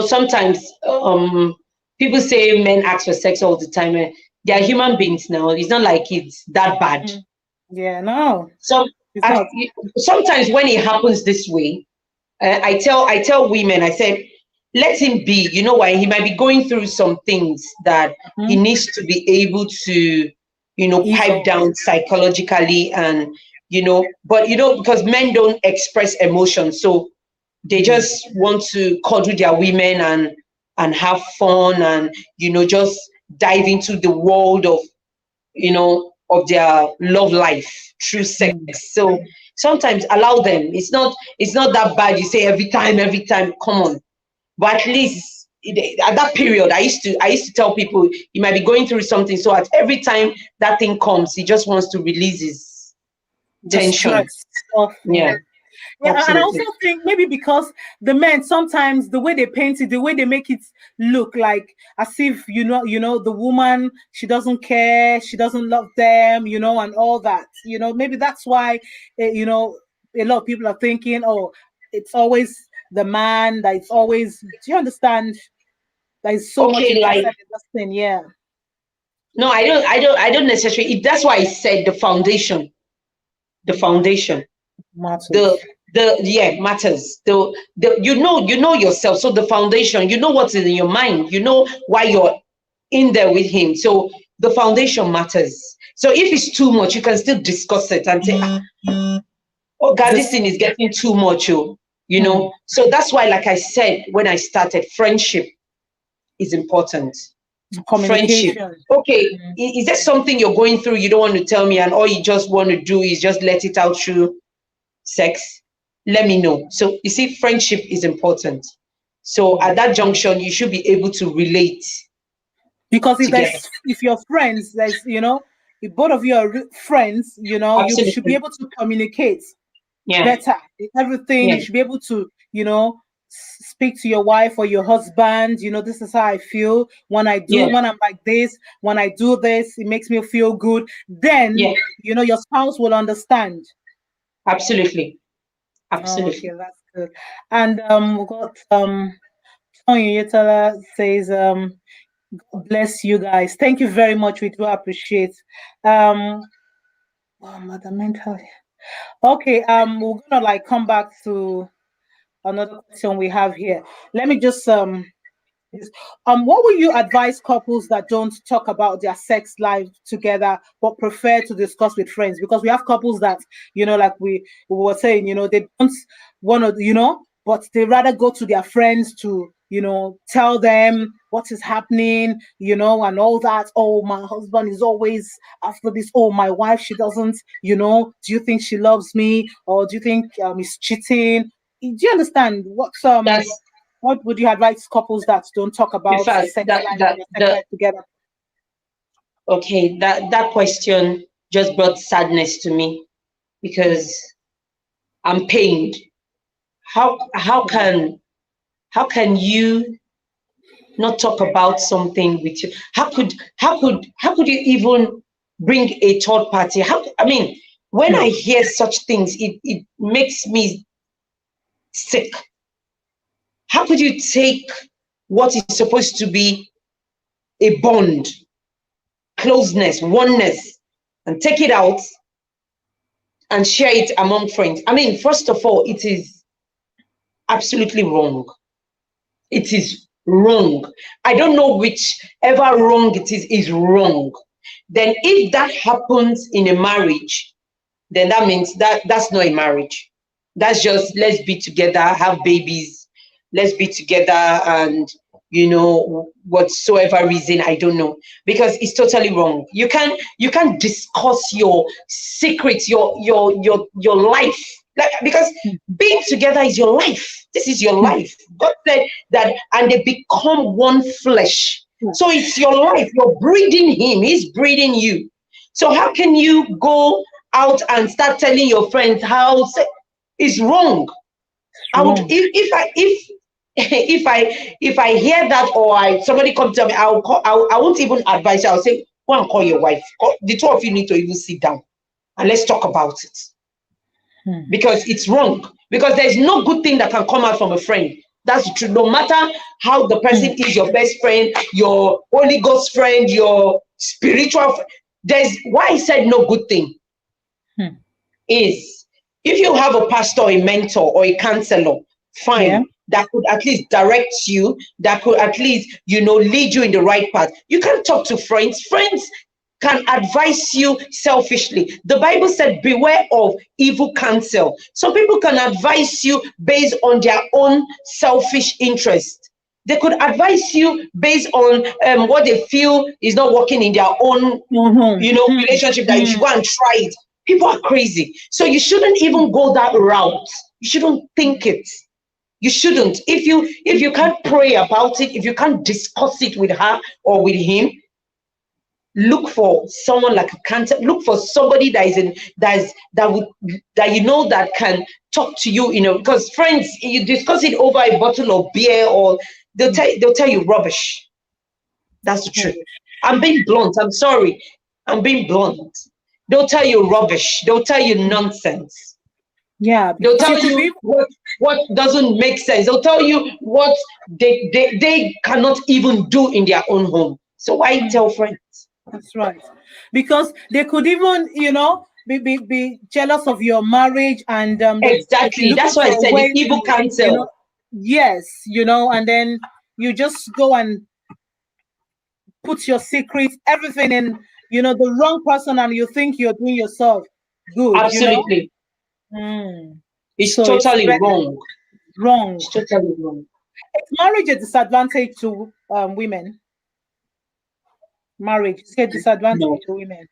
sometimes people say men ask for sex all the time. They are human beings now. It's not like it's that bad. Yeah, no. Sometimes when it happens this way, I tell women, I said, let him be. You know why? He might be going through some things that he needs to be able to, pipe down psychologically and, but because men don't express emotion. So they just want to cuddle their women and have fun and, just dive into the world of, of their love life through sex. So sometimes allow them. It's not that bad. You say every time, come on. But at least at that period, I used to tell people he might be going through something. So at every time that thing comes, he just wants to release his tension. Yeah. Yeah, absolutely. and I also think maybe because the men sometimes the way they paint it, the way they make it look like as if the woman, she doesn't care, she doesn't love them, and all that. Maybe that's why a lot of people are thinking, oh, it's always the man that it's always. Do you understand? That is so much interested in this thing, yeah. No, I don't necessarily. That's why I said the foundation. The foundation. Matters. Matters. You know yourself. So the foundation, you know what's in your mind. You know why you're in there with him. So the foundation matters. So if it's too much, you can still discuss it and say, oh God, this thing is getting too much, you know. So that's why, like I said, when I started, friendship is important. Communication. Friendship. Okay, is there something you're going through you don't want to tell me, and all you just want to do is just let it out through sex? Let me know. So you see, friendship is important. So at that junction, you should be able to relate. Because if you're friends, there's if both of you are friends, Absolutely. you should be able to communicate Yeah. better. Everything you should be able to, speak to your wife or your husband. This is how I feel when I'm like this. When I do this, it makes me feel good. Then your spouse will understand. Absolutely. Okay, that's good. And we got Oyetola says God bless you guys. Thank you very much. We do appreciate. Mother mental. Okay, we're gonna come back to another question we have here. Let me just what would you advise couples that don't talk about their sex life together but prefer to discuss with friends? Because we have couples that like we were saying, they don't want to, but they rather go to their friends to tell them what is happening, and all that. Oh, my husband is always after this. Oh, my wife, she doesn't, do you think she loves me, or do you think he's cheating? Do you understand what would you advise couples that don't talk about sex life together? Okay, that question just brought sadness to me because I'm pained. How can you not talk about something with you? How could you even bring a third party? When I hear such things, it makes me sick. How could you take what is supposed to be a bond, closeness, oneness, and take it out and share it among friends? First of all, it is absolutely wrong. It is wrong. I don't know whichever wrong it is wrong. Then if that happens in a marriage, then that means that's not a marriage. That's just, let's be together, have babies, let's be together, and whatsoever reason, I don't know, because it's totally wrong. You can't discuss your secrets, your life, because being together is your life. This is your life. God said that, and they become one flesh. So it's your life. You're breathing him, he's breathing you. So how can you go out and start telling your friends how it's wrong? I would, if I hear that, or somebody come to me, I won't even advise you. I'll say, go and call your wife. The two of you need to even sit down and let's talk about it. Because it's wrong. Because there's no good thing that can come out from a friend. That's true. No matter how the person is, your best friend, your Holy Ghost friend, your spiritual friend, there's why I said no good thing is, if you have a pastor, a mentor, or a counselor, fine, that could at least direct you, that could at least lead you in the right path. You can talk to friends. Friends can advise you selfishly. The Bible said, beware of evil counsel. Some people can advise you based on their own selfish interest. They could advise you based on what they feel is not working in their own relationship, that you should go and try it. People are crazy. So you shouldn't even go that route. You shouldn't think it. You shouldn't. If you can't pray about it, if you can't discuss it with her or with him, look for someone like a cancer. Look for somebody that can talk to you. Because friends, you discuss it over a bottle of beer, or they'll tell you rubbish. That's the truth. I'm being blunt. I'm sorry. I'm being blunt. They'll tell you rubbish. They'll tell you nonsense. Yeah. They'll tell you what doesn't make sense. They'll tell you what they cannot even do in their own home. So why tell friends? That's right. Because they could even, be jealous of your marriage, and they've been Exactly. looking That's why I for a said the way evil to, you know, counsel. yes, and then you just go and put your secrets, everything in, the wrong person, and you think you're doing yourself good. Absolutely. Mm. It's So it's totally very wrong. wrong. It's totally wrong. Is marriage a disadvantage to women? Marriage is a disadvantage No, to women.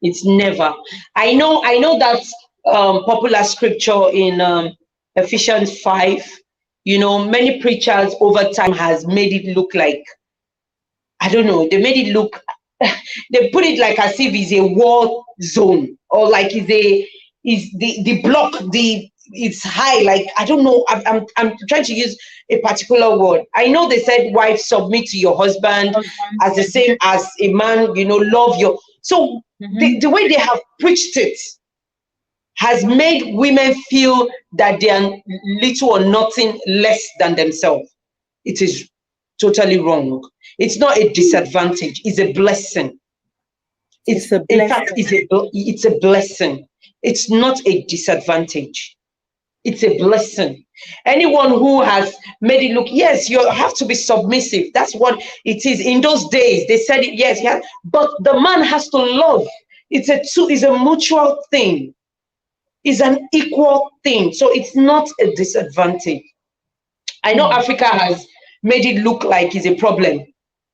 it's never. I know that popular scripture in Ephesians 5. Many preachers over time has made it look like, I don't know, they made it look, they put it like as if it's a war zone, or like is the block, it's high, like I don't know. I'm trying to use a particular word. I know they said, wife, submit to your husband Husband, as the yeah. same as a man, love your. So the way they have preached it has made women feel that they are little or nothing less than themselves. It is totally wrong. It's not a disadvantage, it's a blessing. It's a In fact, blessing. it's a blessing. It's not a disadvantage. It's a blessing. Anyone who has made it look, yes, you have to be submissive. That's what it is. In those days, they said it, yes, yeah, but the man has to love. It's a mutual thing. It's an equal thing. So it's not a disadvantage. I know Mm. Africa has made it look like it's a problem.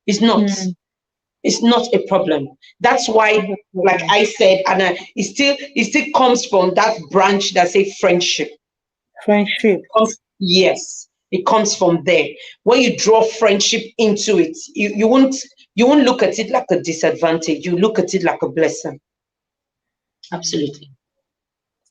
It's not. Mm. It's not a problem. That's why, It's a like problem. I said, and it still comes from that branch that say friendship. Friendship. Yes, it comes from there. When you draw friendship into it, you won't look at it like a disadvantage. You look at it like a blessing. Absolutely.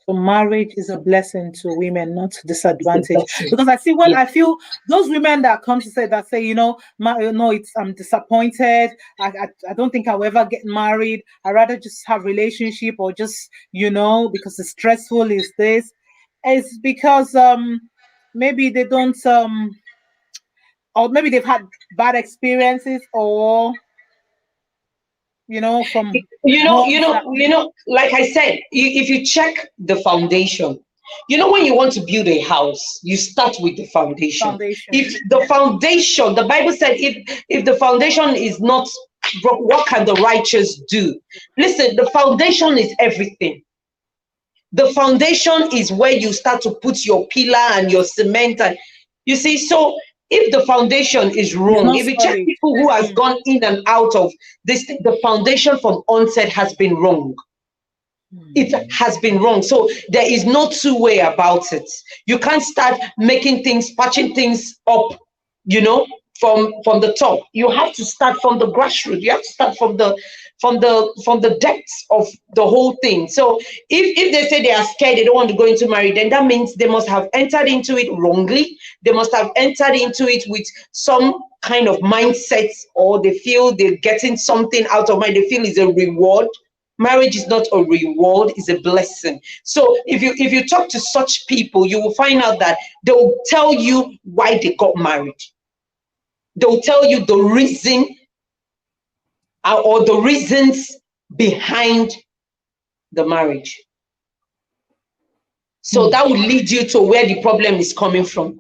So marriage is a blessing to women, not It's a disadvantage. blessing. Because I see, when Yeah. I feel those women that come to say that, say, no, it's, I'm disappointed. I don't think I'll ever get married. I rather just have relationship, or just, because it's stressful, is this. It's because maybe they don't or maybe they've had bad experiences, or from homes that Like I said, if you check the foundation, when you want to build a house, you start with the foundation. foundation. If the foundation, the Bible said, if the foundation is not broke, what can the righteous do? Listen, the foundation is everything. The foundation is where you start to put your pillar and your cement, and you see. So if the foundation is It's wrong, not if you check solid. people who has Mm. gone in and out of this, the foundation from onset has been wrong. It has been wrong. So there is no two-way about it. You can't start making things, patching things up, you know, from the top. You have to start from the grassroots. You have to start from the depths of the whole thing. So if they say they are scared, they don't want to go into marriage, then that means they must have entered into it wrongly. They must have entered into it with some kind of mindset, or they feel they're getting something out of it. They feel it's a reward. Marriage is not a reward, it's a blessing. So if you talk to such people, you will find out that they will tell you why they got married. They'll tell you the reason, or the reasons behind the marriage. So that will lead you to where the problem is coming from.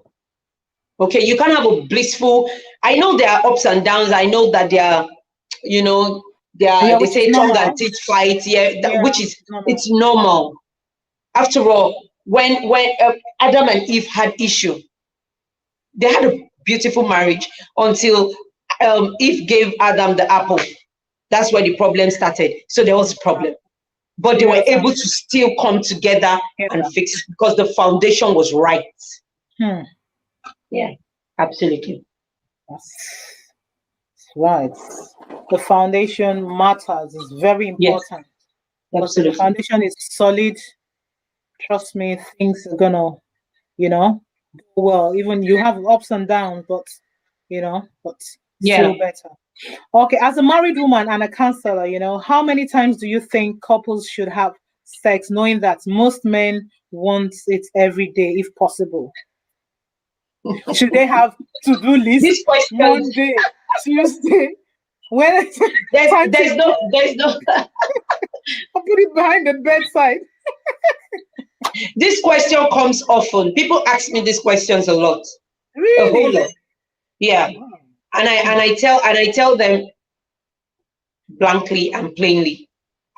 Okay, you can't have a blissful. I know there are ups and downs. I know that there are, Yeah, they which is say tongue and normal. teeth fight. Yeah, Yeah, which is, normal. it's normal. After all, when Adam and Eve had issue, they had a beautiful marriage until Eve gave Adam the apple. That's where the problem started. So there was a problem, but they were Serious able to still come together and together. fix it because the foundation was right. Hmm. Yeah, absolutely. That's right. The foundation matters. Is very Yes, important. Because if the absolutely. foundation is solid, trust me, things are gonna, go well. Even you have ups and downs, but Yeah. still better. Okay, as a married woman and a counselor, how many times do you think couples should have sex, knowing that most men want it every day, if possible? Should they have to-do list This question, Monday, Tuesday? When there's no I'll put it behind the bedside. This question comes often. People ask me these questions a lot. A whole Really? lot. Yeah. And I tell them blankly and plainly,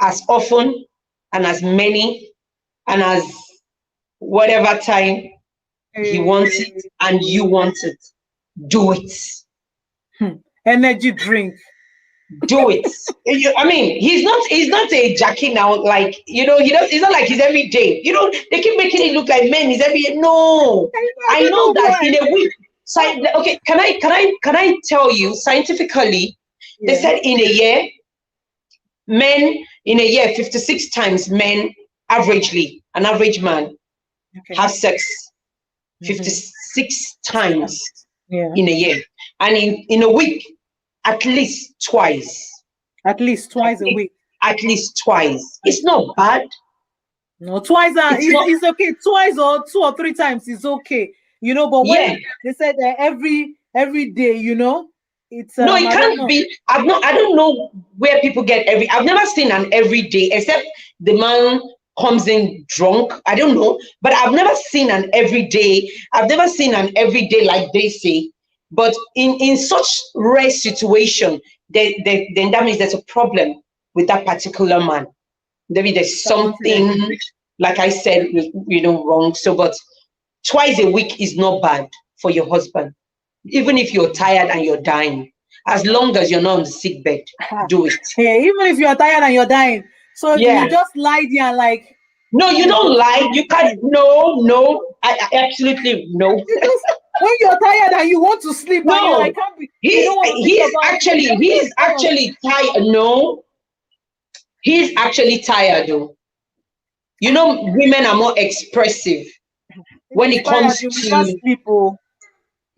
as often and as many and as whatever time he wants it and you want it, do it. Energy drink. Do it. I mean, he's not a Jackie now, like, you know, it's not like he's every day. You know, they keep making it look like men is every day. No. I know that why. in a week. Okay, can I tell you scientifically, they said in a year, men in a year, 56 times men averagely, an average man have sex 56 times in a year. And in a week, at least twice. At least twice a week. At least twice. It's not bad. No, twice it's okay. Twice or 2 or 3 times is okay. You know, but when they said that every day, you know, it's no, it can't be. I don't know where people get I've never seen an everyday, except the man comes in drunk. I don't know, but I've never seen an everyday. I've never seen an everyday like they say. But in such rare situation, then that means there's a problem with that particular man. Maybe there's something, like I said, you know, wrong. So, but twice a week is not bad for your husband. Even if you're tired and you're dying, as long as you're not on the sick bed, do it. Yeah, even if you're tired and you're dying. So if you just lie there and like. No, you don't lie. You can't. No. I absolutely no. When you're tired and you want to sleep, no, and you're like, can't be, he's actually tired. No, he's actually tired though. You know, women are more expressive when it comes to sleep.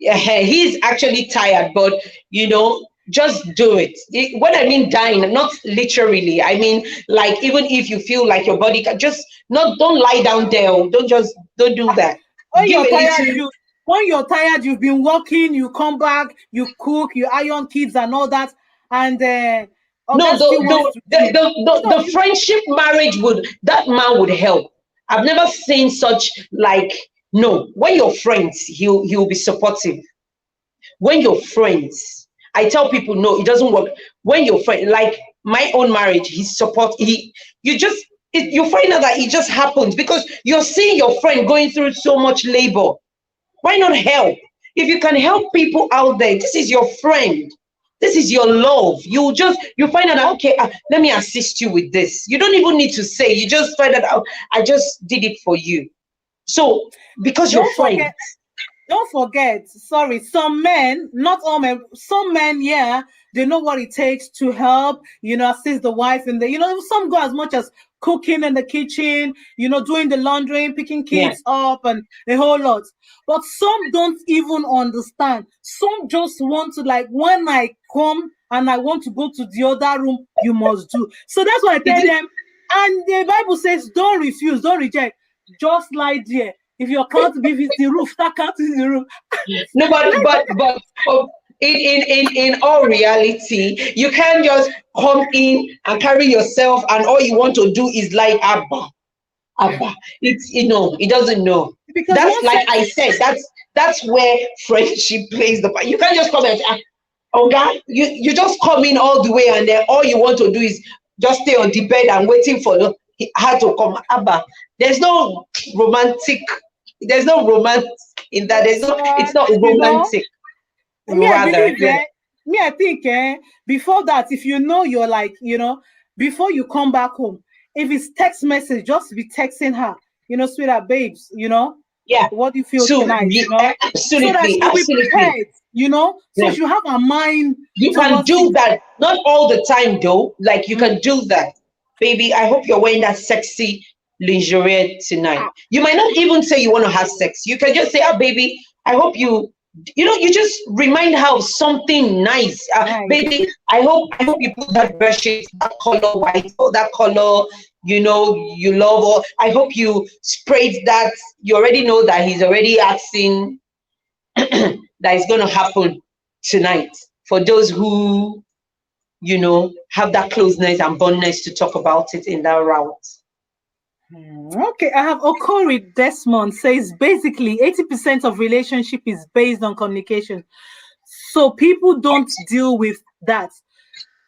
Yeah, he's actually tired, but you know, just do it. When I mean dying, not literally, I mean like even if you feel like your body just don't lie down there. Don't do that. When you're tired, you've been working, you come back, you cook, you iron kids and all that, and the friendship marriage that man would help. I've never seen such like. No, when you're friends, he'll be supportive. When you're friends, I tell people, no, it doesn't work. When you're friends, like my own marriage, you find out that it just happens because you're seeing your friend going through so much labor. Why not help? If you can help people out there, this is your friend. This is your love. You find out, okay, let me assist you with this. You don't even need to say, you just find out, I just did it for you. So, because you're friends. Don't forget, sorry, some men, not all men, some men, yeah, they know what it takes to help, you know, assist the wife in the, you know, some go as much as cooking in the kitchen, you know, doing the laundry, picking kids up and a whole lot. But some don't even understand. Some just want to, like, when I come and I want to go to the other room, you must do. So that's why I tell them, and the Bible says, don't refuse, don't reject, just lie there. If you can't be with the roof, that can't be the roof. No, but in all reality, you can't just come in and carry yourself, and all you want to do is like Abba. It's it doesn't know. Because that's like I said, that's where friendship plays the part. You can't just come and say, oh God, you just come in all the way, and then all you want to do is just stay on the bed and waiting for her to come. Abba, there's no romance in that. It's not romantic. I think before that, if you know you're like, you know, before you come back home, if it's text message, just be texting her, you know, sweetheart, babes, you know, what do you feel tonight? You know, absolutely, so be prepared, you know, so you have a mind. You can do that, not all the time though. Like you can do that, baby. I hope you're wearing that sexy lingerie tonight. You might not even say you want to have sex. You can just say, baby, I hope you just remind her of something nice. Baby, I hope you put that bedsheet, that color white, or that color, you know, you love, or I hope you sprayed that. You already know that he's already asking that is going to happen tonight. For those who you know, have that closeness and bondness to talk about it in that route. Okay, I have Okori Desmond says basically 80% of relationship is based on communication. So people don't deal with that.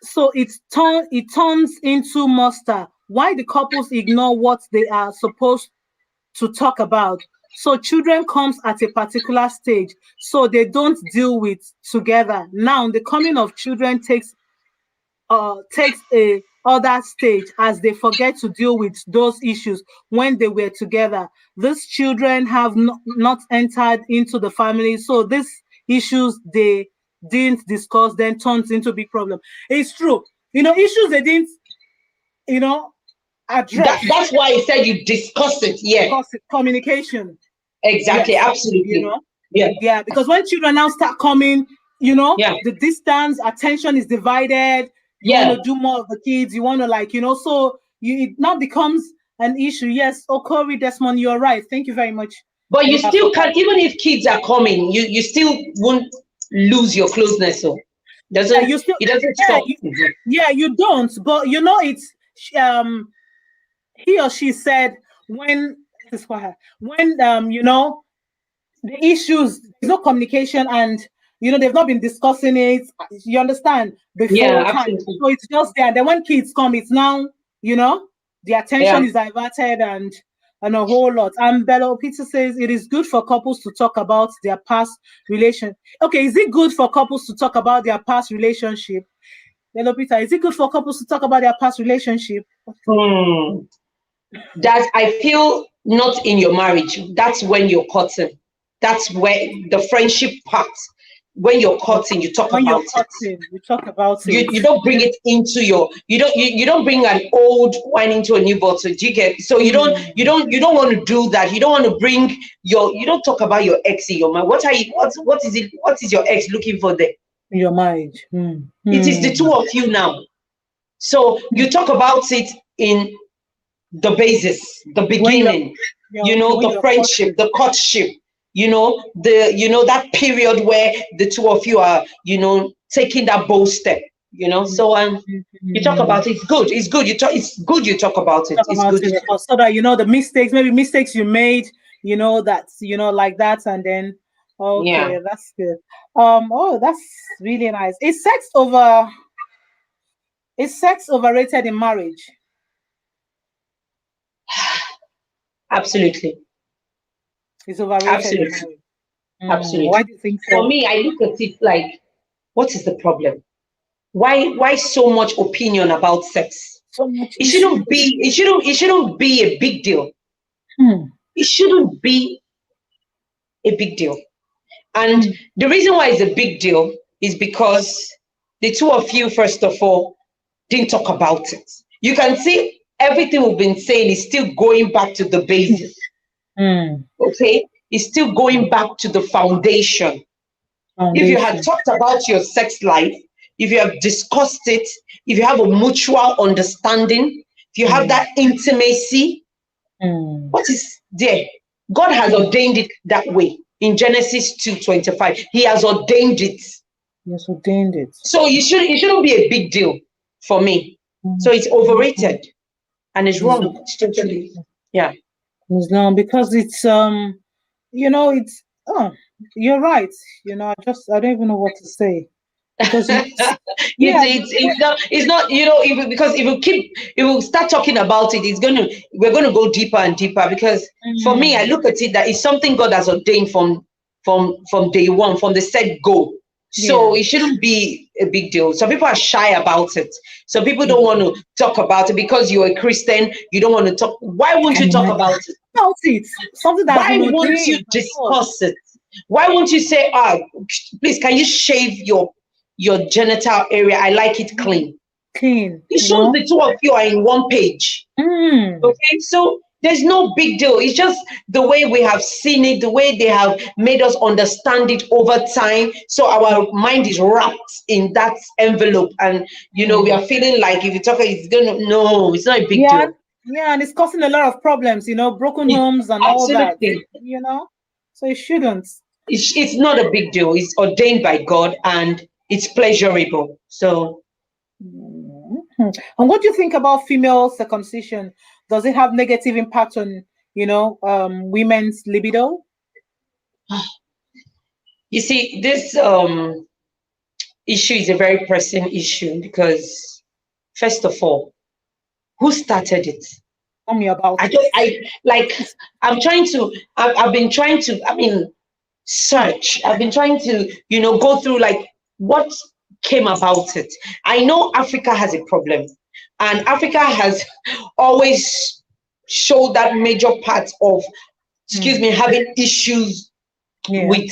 So it turns into muster. Why the couples ignore what they are supposed to talk about? So children comes at a particular stage, so they don't deal with together. Now the coming of children takes a other stage as they forget to deal with those issues when they were together. These children have not entered into the family, so these issues they didn't discuss then turns into big problem. It's true, issues they didn't, address. That's why I said you discuss it. Yeah, Discuss it, communication. exactly, Yes, absolutely. Yeah, because when children now start coming, the distance, attention is divided. You want to do more of the kids. You want to so it now becomes an issue. Yes, Okori Desmond, you're right. Thank you very much. But you still can't, even if kids are coming, you still won't lose your closeness. So it doesn't stop. You don't. But it's he or she said when the issues, there's no communication, and they've not been discussing it, you understand, before time. Absolutely. So it's just there. And then when kids come, it's now the attention is diverted and a whole lot. And Bello Peter says it is good for couples to talk about their past relation. Okay, is it good for couples to talk about their past relationship? Bello Peter, is it good for couples to talk about their past relationship? That I feel not in your marriage. That's when you're courting. That's where the friendship part. When you're courting, you talk about it. You talk about it. You don't bring it into your. You don't bring an old wine into a new bottle. Do you get? So you don't want to do that. You don't want to bring your. You don't talk about your ex in your mind. What is it? What is your ex looking for there? In your marriage. It is the two of you now. So you talk about it in the basis, the beginning, the friendship, the courtship, that period where the two of you are, taking that bold step, So you talk about it. It's good. It's good you talk about it. It's good. So that the mistakes, maybe mistakes you made, that's like that, and then that's good. That's really nice. Is sex overrated in marriage? Absolutely. It's overrated. Absolutely. Absolutely. Why do you think so? For me, I look at it like, what is the problem? Why so much opinion about sex? So much. It shouldn't be a big deal. It shouldn't be a big deal. And the reason why it's a big deal is because the two of you, first of all, didn't talk about it. You can see everything we've been saying is still going back to the basis. Okay? It's still going back to the foundation. If you had talked about your sex life, if you have discussed it, if you have a mutual understanding, if you have that intimacy, what is there? God has ordained it that way. In Genesis 2:25, He has ordained it. He has ordained it. So it shouldn't be a big deal for me. So it's overrated. And it's wrong. It's totally, It's wrong because it's it's you're right. I don't even know what to say. Because it's not because if we start talking about it, we're gonna go deeper and deeper, because for me, I look at it that it's something God has ordained from day one, from the set go. So it shouldn't be a big deal. Some people are shy about it. Some people don't want to talk about it because you're a Christian. You don't want to talk. Why won't you talk about it? Something that why won't you discuss it? Why won't you say, please, can you shave your genital area? I like it clean. It shows the two of you are in one page. Okay, so there's no big deal. It's just the way we have seen it, the way they have made us understand it over time. So our mind is wrapped in that envelope, and we are feeling like if you talk, it's not a big deal. Yeah, and it's causing a lot of problems, broken homes and all that. So it shouldn't. It's not a big deal. It's ordained by God and it's pleasurable. So Mhm. And what do you think about female circumcision? Does it have negative impact on, women's libido? You see, this issue is a very pressing issue because, first of all, who started it? Tell me about I it. don't, I like, I've been trying to, search. I've been trying to, go through like what came about it. I know Africa has a problem, and Africa has always showed that major part of, excuse me, having issues Yeah. with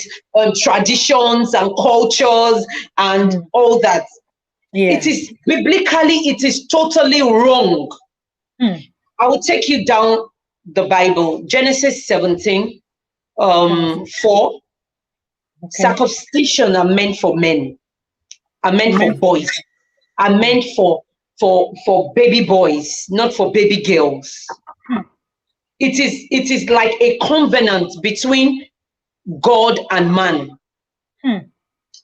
traditions and cultures and all that. It Yeah. is biblically, it is totally wrong. I will take you down the Bible, Genesis 17, Genesis. 4. Okay. Circumcision are meant for men, are meant for Men. boys, are meant for baby boys, not for baby girls. It is like a covenant between God and man.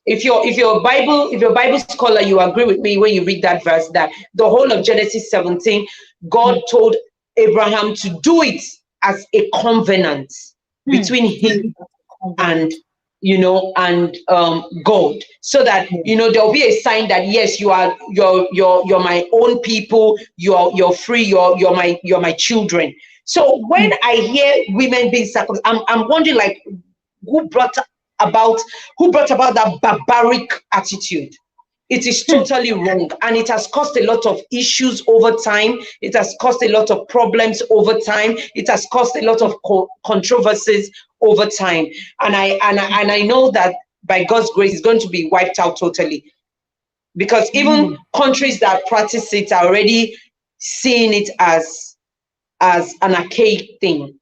If you're a Bible scholar, you agree with me when you read that verse that the whole of Genesis 17, God told Abraham to do it as a covenant between him and God, so that there'll be a sign that yes, you're my own people, you're free, you're my children. So when I hear women being circumcised, I'm wondering like who brought about that barbaric attitude. It is totally wrong, and it has caused a lot of issues over time. It has caused a lot of problems over time. It has caused a lot of controversies over time, and I know that by God's grace, it's going to be wiped out totally, because even countries that practice it are already seeing it as an archaic thing,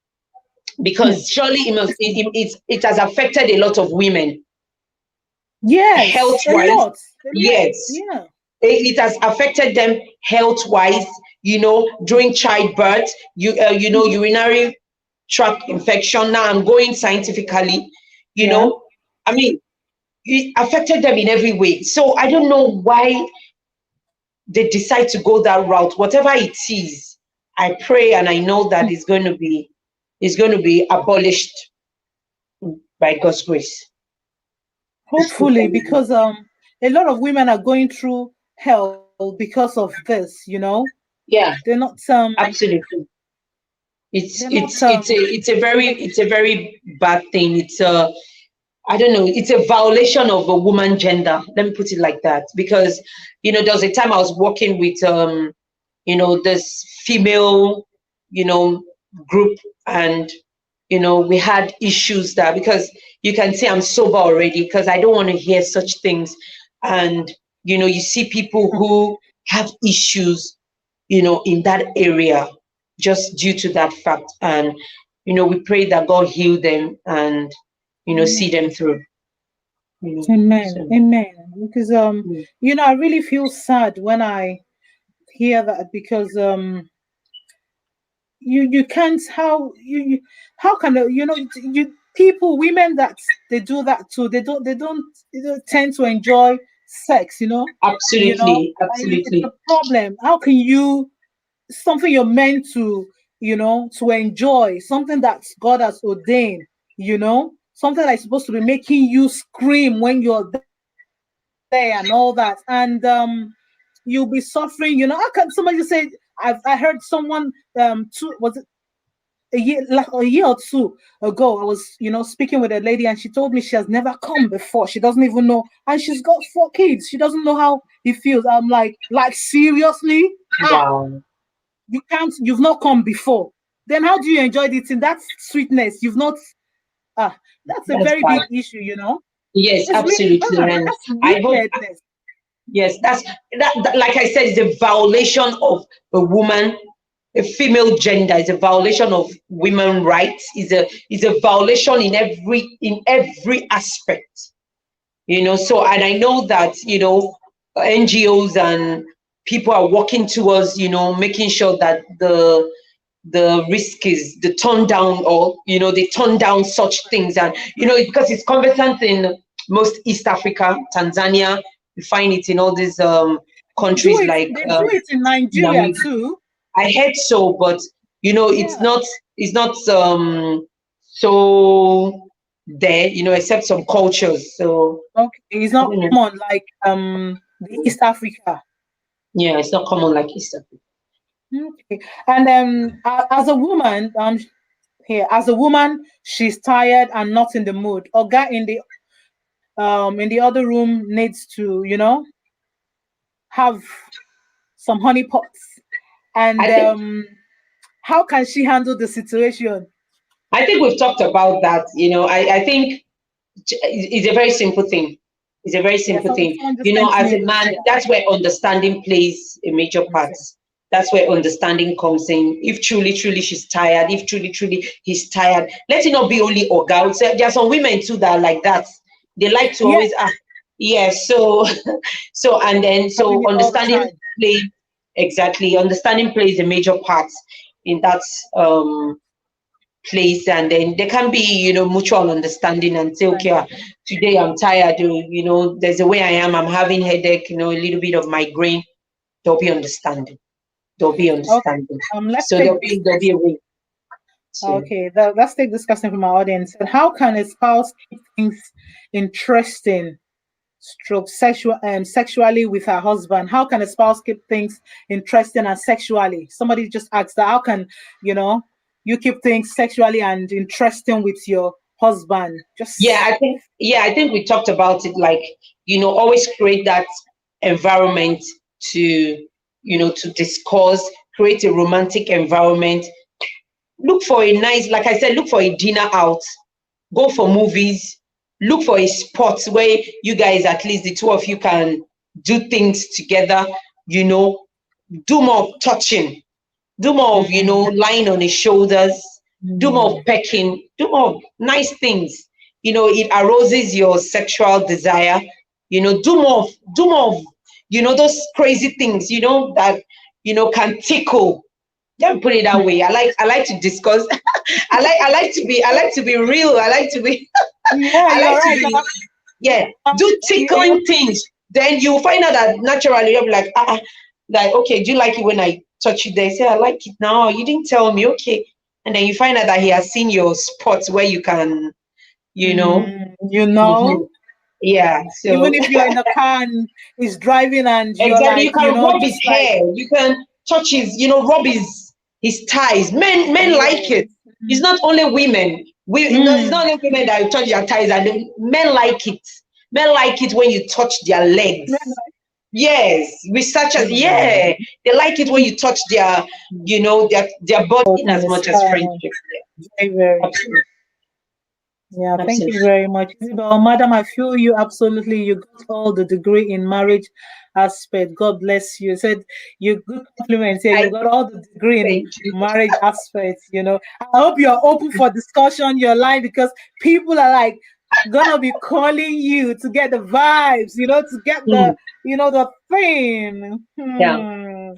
because surely it has affected a lot of women. Yes, a Health-wise, lot. yes. Yeah. It has affected them health-wise, during childbirth, urinary tract infection. Now I'm going scientifically, Yeah. I mean, it affected them in every way. So I don't know why they decide to go that route. Whatever it is, I pray and I know that it's going to be abolished by God's grace. Hopefully, because a lot of women are going through hell because of this. Yeah, They're not absolutely. It's they're not it's it's a it's a very it's a very bad thing. It's a I don't know. It's a violation of a woman gender. Let me put it like that, because there was a time I was working with this female you know group, and we had issues there, because you can see I'm sober already, because I don't want to hear such things. And you see people who have issues in that area, just due to that fact. And we pray that God heal them and see them through. Amen. So Amen. Because mm, I really feel sad when I hear that, because you can't, how can you people, women that they do that too, they don't tend to enjoy sex. absolutely, It's a absolutely. problem. How can you, something you're meant to enjoy, something that God has ordained, something that's supposed to be making you scream when you're there and all that, and you'll be suffering. How can somebody say, I heard someone, was it a year or two ago, I was speaking with a lady, and she told me she has never come before, she doesn't even know, and she's got 4 kids, she doesn't know how it feels. I'm like seriously. Wow, You've not come before, then how do you enjoy it in that sweetness? You've not. That's a that's very bad. big issue. Yes, It's really absolutely. bad. And That's I hope, wickedness. yes, that like I said, is a violation of a woman, a female gender, is a violation of women rights, is a violation in every aspect. So, and I know that NGOs and people are working towards making sure that the risk is the turn down, or they turn down such things. And because it's conversant in most East Africa, Tanzania, you find it in all these countries like They do it in Nigeria Namibia. too. I heard so, but it's Yeah. not so there, except some cultures. So Okay. It's I not don't know. common like the East Africa. Yeah, it's not common like East Africa. Okay. And as a woman, as a woman, she's tired and not in the mood. Or guy in the other room needs to, have some honey pots. And I think how can she handle the situation? I think we've talked about that. I think it's a very simple thing. It's a very Yeah, simple thing. someone just sent As me a man, yeah. that's where understanding plays a major part. Okay. That's where understanding comes in. If truly, truly she's tired, if truly, truly he's tired, let it not be only Oga. So there are some women too that are like that. They like to Yeah, always yeah. So and then having it all the understanding time. play exactly. Understanding plays a major part in that place, and then there can be mutual understanding and say, okay, today I'm tired, there's a way I am, I'm having headache, a little bit of migraine. There'll be understanding. there'll be Okay. understanding Let's so take there'll be a way to. okay. Let's take this question from our audience. And how can a spouse keep things interesting, stroke sexually with her husband? How can a spouse keep things interesting and sexually? Somebody just asked that. How can you know you keep things sexually and interesting with your husband? Yeah, Just I think we talked about it, like, always create that environment to, to discuss, create a romantic environment. Look for a nice, like I said, look for a dinner out, go for movies, look for a spot where you guys, at least the two of you, can do things together, do more touching, do more of, mm, lying on his shoulders, do more mm, of pecking, do more of nice things. It arouses your sexual desire. Do more of, those crazy things, that, can tickle. Let me put it that way. I like to discuss. I like to be real. I like to be yeah, I you're like to right. be, yeah, do You tickling things. Then you'll find out that naturally you'll be like, like, okay, do you like it when I touch you there? Say, I like it now. You didn't tell me, okay. And then you find out that he has seen your spots where you can, you know, you know. mhm. Yeah. Even So if you're in a car and he's driving and you're exactly, you like, can rub his just like, hair. You can touch his, rub his thighs. Men like yes. it. It's not only women. It's Mm. not only women that touch their thighs, and men like it. Men like it when you touch their legs. Yes, researchers, Mm. yeah, they like it when you touch their, their body in Important as is much as friendship. very, very. Absolutely, Yeah, thank you absolutely. very much. Isabel, madam, I feel you absolutely. You got all the degree in marriage aspect. God bless you. Said you good compliments here. You I got all the degree in thank you. marriage aspects. I hope you're open for discussion, your line, because people are like gonna be calling you to get the vibes, to get Hmm, the thing. yeah.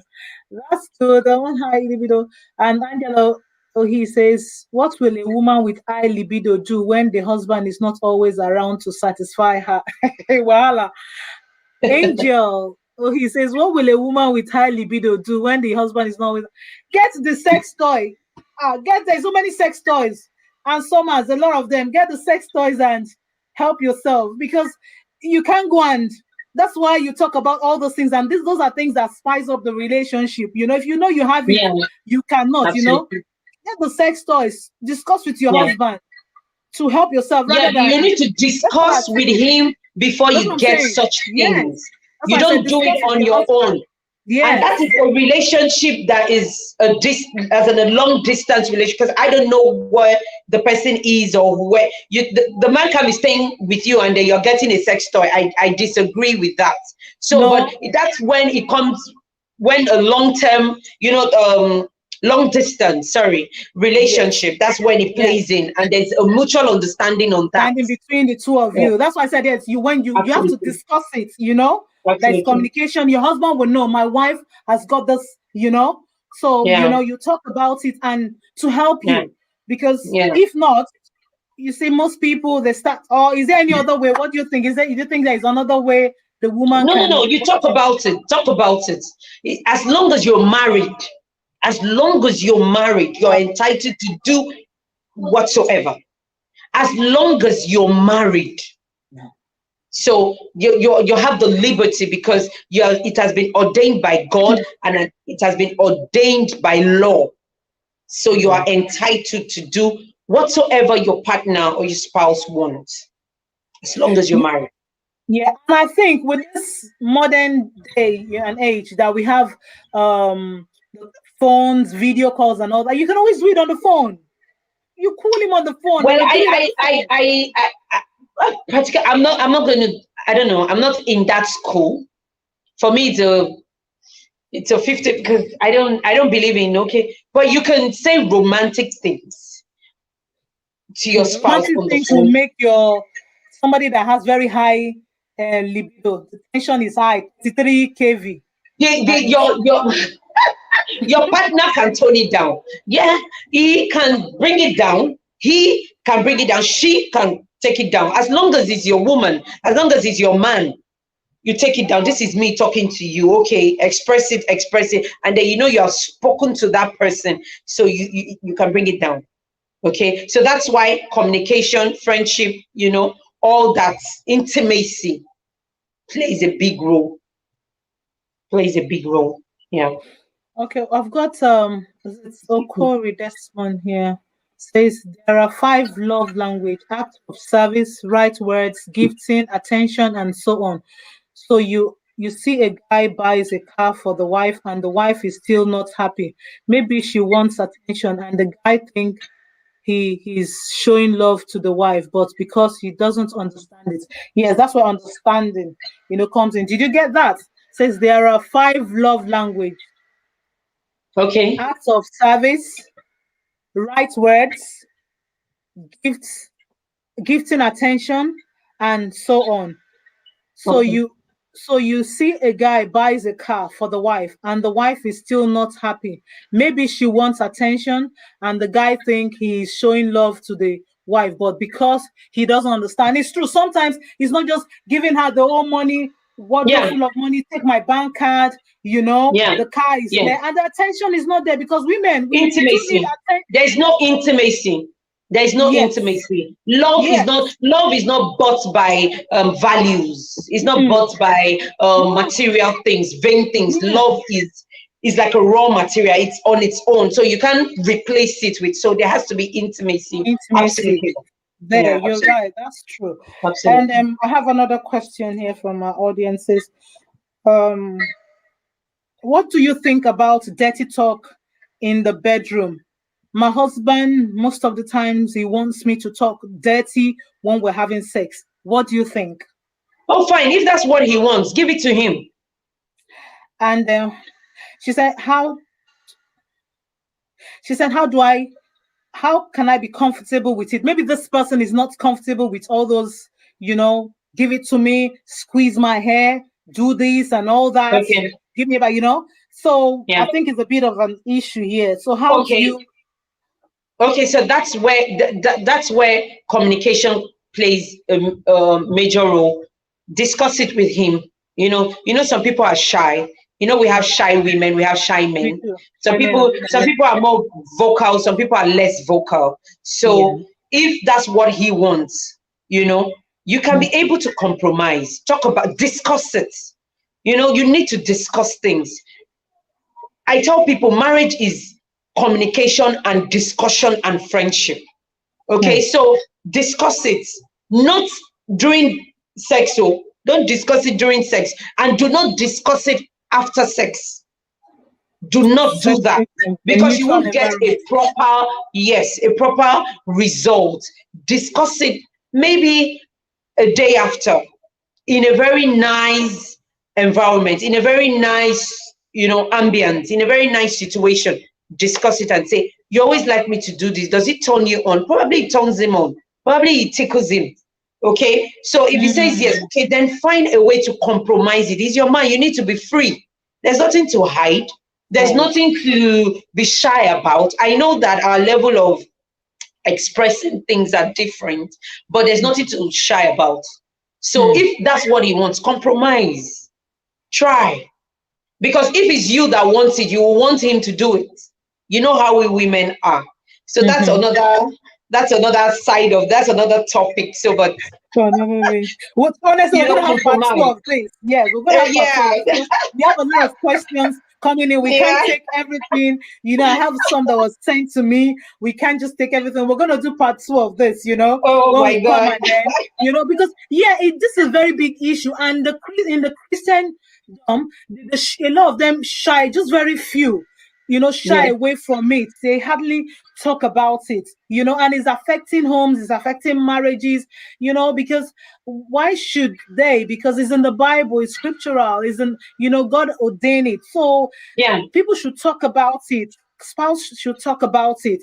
That's good. I want high libido. And Angelo, so he says, what will a woman with high libido do when the husband is not always around to satisfy her? Voila. Angel. Oh, he says, what will a woman with high libido do when the husband is not always? Get the sex toy. There's so many sex toys. And some has a lot of them. Get the sex toys and help yourself, because you can't go and that's why you talk about all those things. And those are things that spice up the relationship. If you know you have it, Yeah, you cannot, absolutely. get the sex toys, discuss with your Yeah. husband to help yourself Yeah, rather than you need to that's what I discuss with said. him before That's what you I'm get saying. such Yes. things. That's You why I said don't do it discuss with on your your husband. own. And Yes. that is a relationship that is as in a long distance relationship, because I don't know where the person is, or where the man can be staying with you and then you're getting a sex toy. I disagree with that. So, but No. that's when it comes, when a long-term, long distance, Yes. relationship, that's when it Yes. plays in, and there's a mutual understanding on that. Standing between the two of Yeah, you. That's why I said yes. You have to absolutely. discuss it. There's Absolutely. communication. Your husband will know. My wife has got this. So Yeah. you talk about it and to help Yeah. you, because Yeah. if not, you see most people they start. Or is there any other way? What do you think? Do you think there is another way the woman No. You talk about it. Talk about it. As long as you're married, you're entitled to do whatsoever. As long as you're married. So you have the liberty because it has been ordained by God and it has been ordained by law. So you are entitled to do whatsoever your partner or your spouse wants, as long as you're married. Yeah, and I think with this modern day and age that we have phones, video calls, and all that, you can always do it on the phone. You call him on the phone. Well, I'm not going to. I don't know. I'm not in that school. For me, it's a 50 because I don't believe in but you can say romantic things to your spouse romantic on the things phone. will make somebody that has very high libido, the tension is high, 3 kV. Your partner can tone it down. Yeah, he can bring it down. He can bring it down. She can take it down. As long as it's your woman, as long as it's your man, you take it down. This is me talking to you. Okay, express it, and then you have spoken to that person, so you can bring it down. Okay, so that's why communication, friendship, all that intimacy plays a big role. Yeah. Okay, I've got it's Okori, this one here says there are 5 love language: acts of service, right words, gifting, attention, and so on. So you see a guy buys a car for the wife and the wife is still not happy. Maybe she wants attention and the guy think he's showing love to the wife, but because he doesn't understand it. Yes, that's where understanding comes in. Did you get that? Says there are 5 love language. Okay. Acts of service, right words, gifting attention, and so on. So Okay. you see a guy buys a car for the wife and the wife is still not happy. Maybe she wants attention and the guy think he's showing love to the wife, but because he doesn't understand, it's true. Sometimes he's not just giving her the whole money, wardrobe full of money, take my bank card, the car is there and the attention is not there because women, we do need attention. There's no intimacy. There's no intimacy. Love is not bought by values. It's not bought by material things, vain things. Love is like a raw material. It's on its own, so you can't replace it with. So there has to be intimacy. Absolutely. There, you're right. That's true. Absolutely. And I have another question here from our audiences. What do you think about dirty talk in the bedroom? My husband, most of the times, he wants me to talk dirty when we're having sex. What do you think? Oh, fine. If that's what he wants, give it to him. And she said, how can I be comfortable with it? Maybe this person is not comfortable with all those, give it to me, squeeze my hair, do this and all that. Okay. Give me about, So I think it's a bit of an issue here. So how do you? Okay, so that's where communication plays a major role. Discuss it with him. Some people are shy. We have shy women, we have shy men. Some people are more vocal, some people are less vocal. So if that's what he wants, you can be able to compromise, discuss it. You need to discuss things. I tell people marriage is communication and discussion and friendship. Okay, so discuss it, not during sex. So don't discuss it during sex, and do not discuss it after sex. Do not do that because you won't get a proper result. Discuss it maybe a day after in a very nice environment, in a very nice ambience, in a very nice situation. Discuss it and say, you always like me to do this. Does it turn you on? Probably it turns him on. Probably it tickles him. Okay, so if he says yes, okay, then find a way to compromise it. It's your mind. You need to be free. There's nothing to hide. There's nothing to be shy about. I know that our level of expressing things are different, but there's nothing to shy about. So if that's what he wants, compromise, try. Because if it's you that wants it, you will want him to do it. You know how we women are. So that's another side of, that's another topic. So, but well, honestly, we're gonna have part two compromise. of this. Yes, we're gonna have part two of Yeah. this. We have a lot of questions coming in. We can't Yeah. take everything. I have some that was sent to me. We can't just take everything. We're gonna do part two of this. Oh When my we come, God. and then because this is a very big issue, and in the Christian, a lot of them shy, just very few. Shy Yeah. away from it. They hardly talk about it, and it's affecting homes, it's affecting marriages, because why should they? Because it's in the Bible, it's scriptural, God ordained it. So Yeah. people should talk about it. Spouse should talk about it.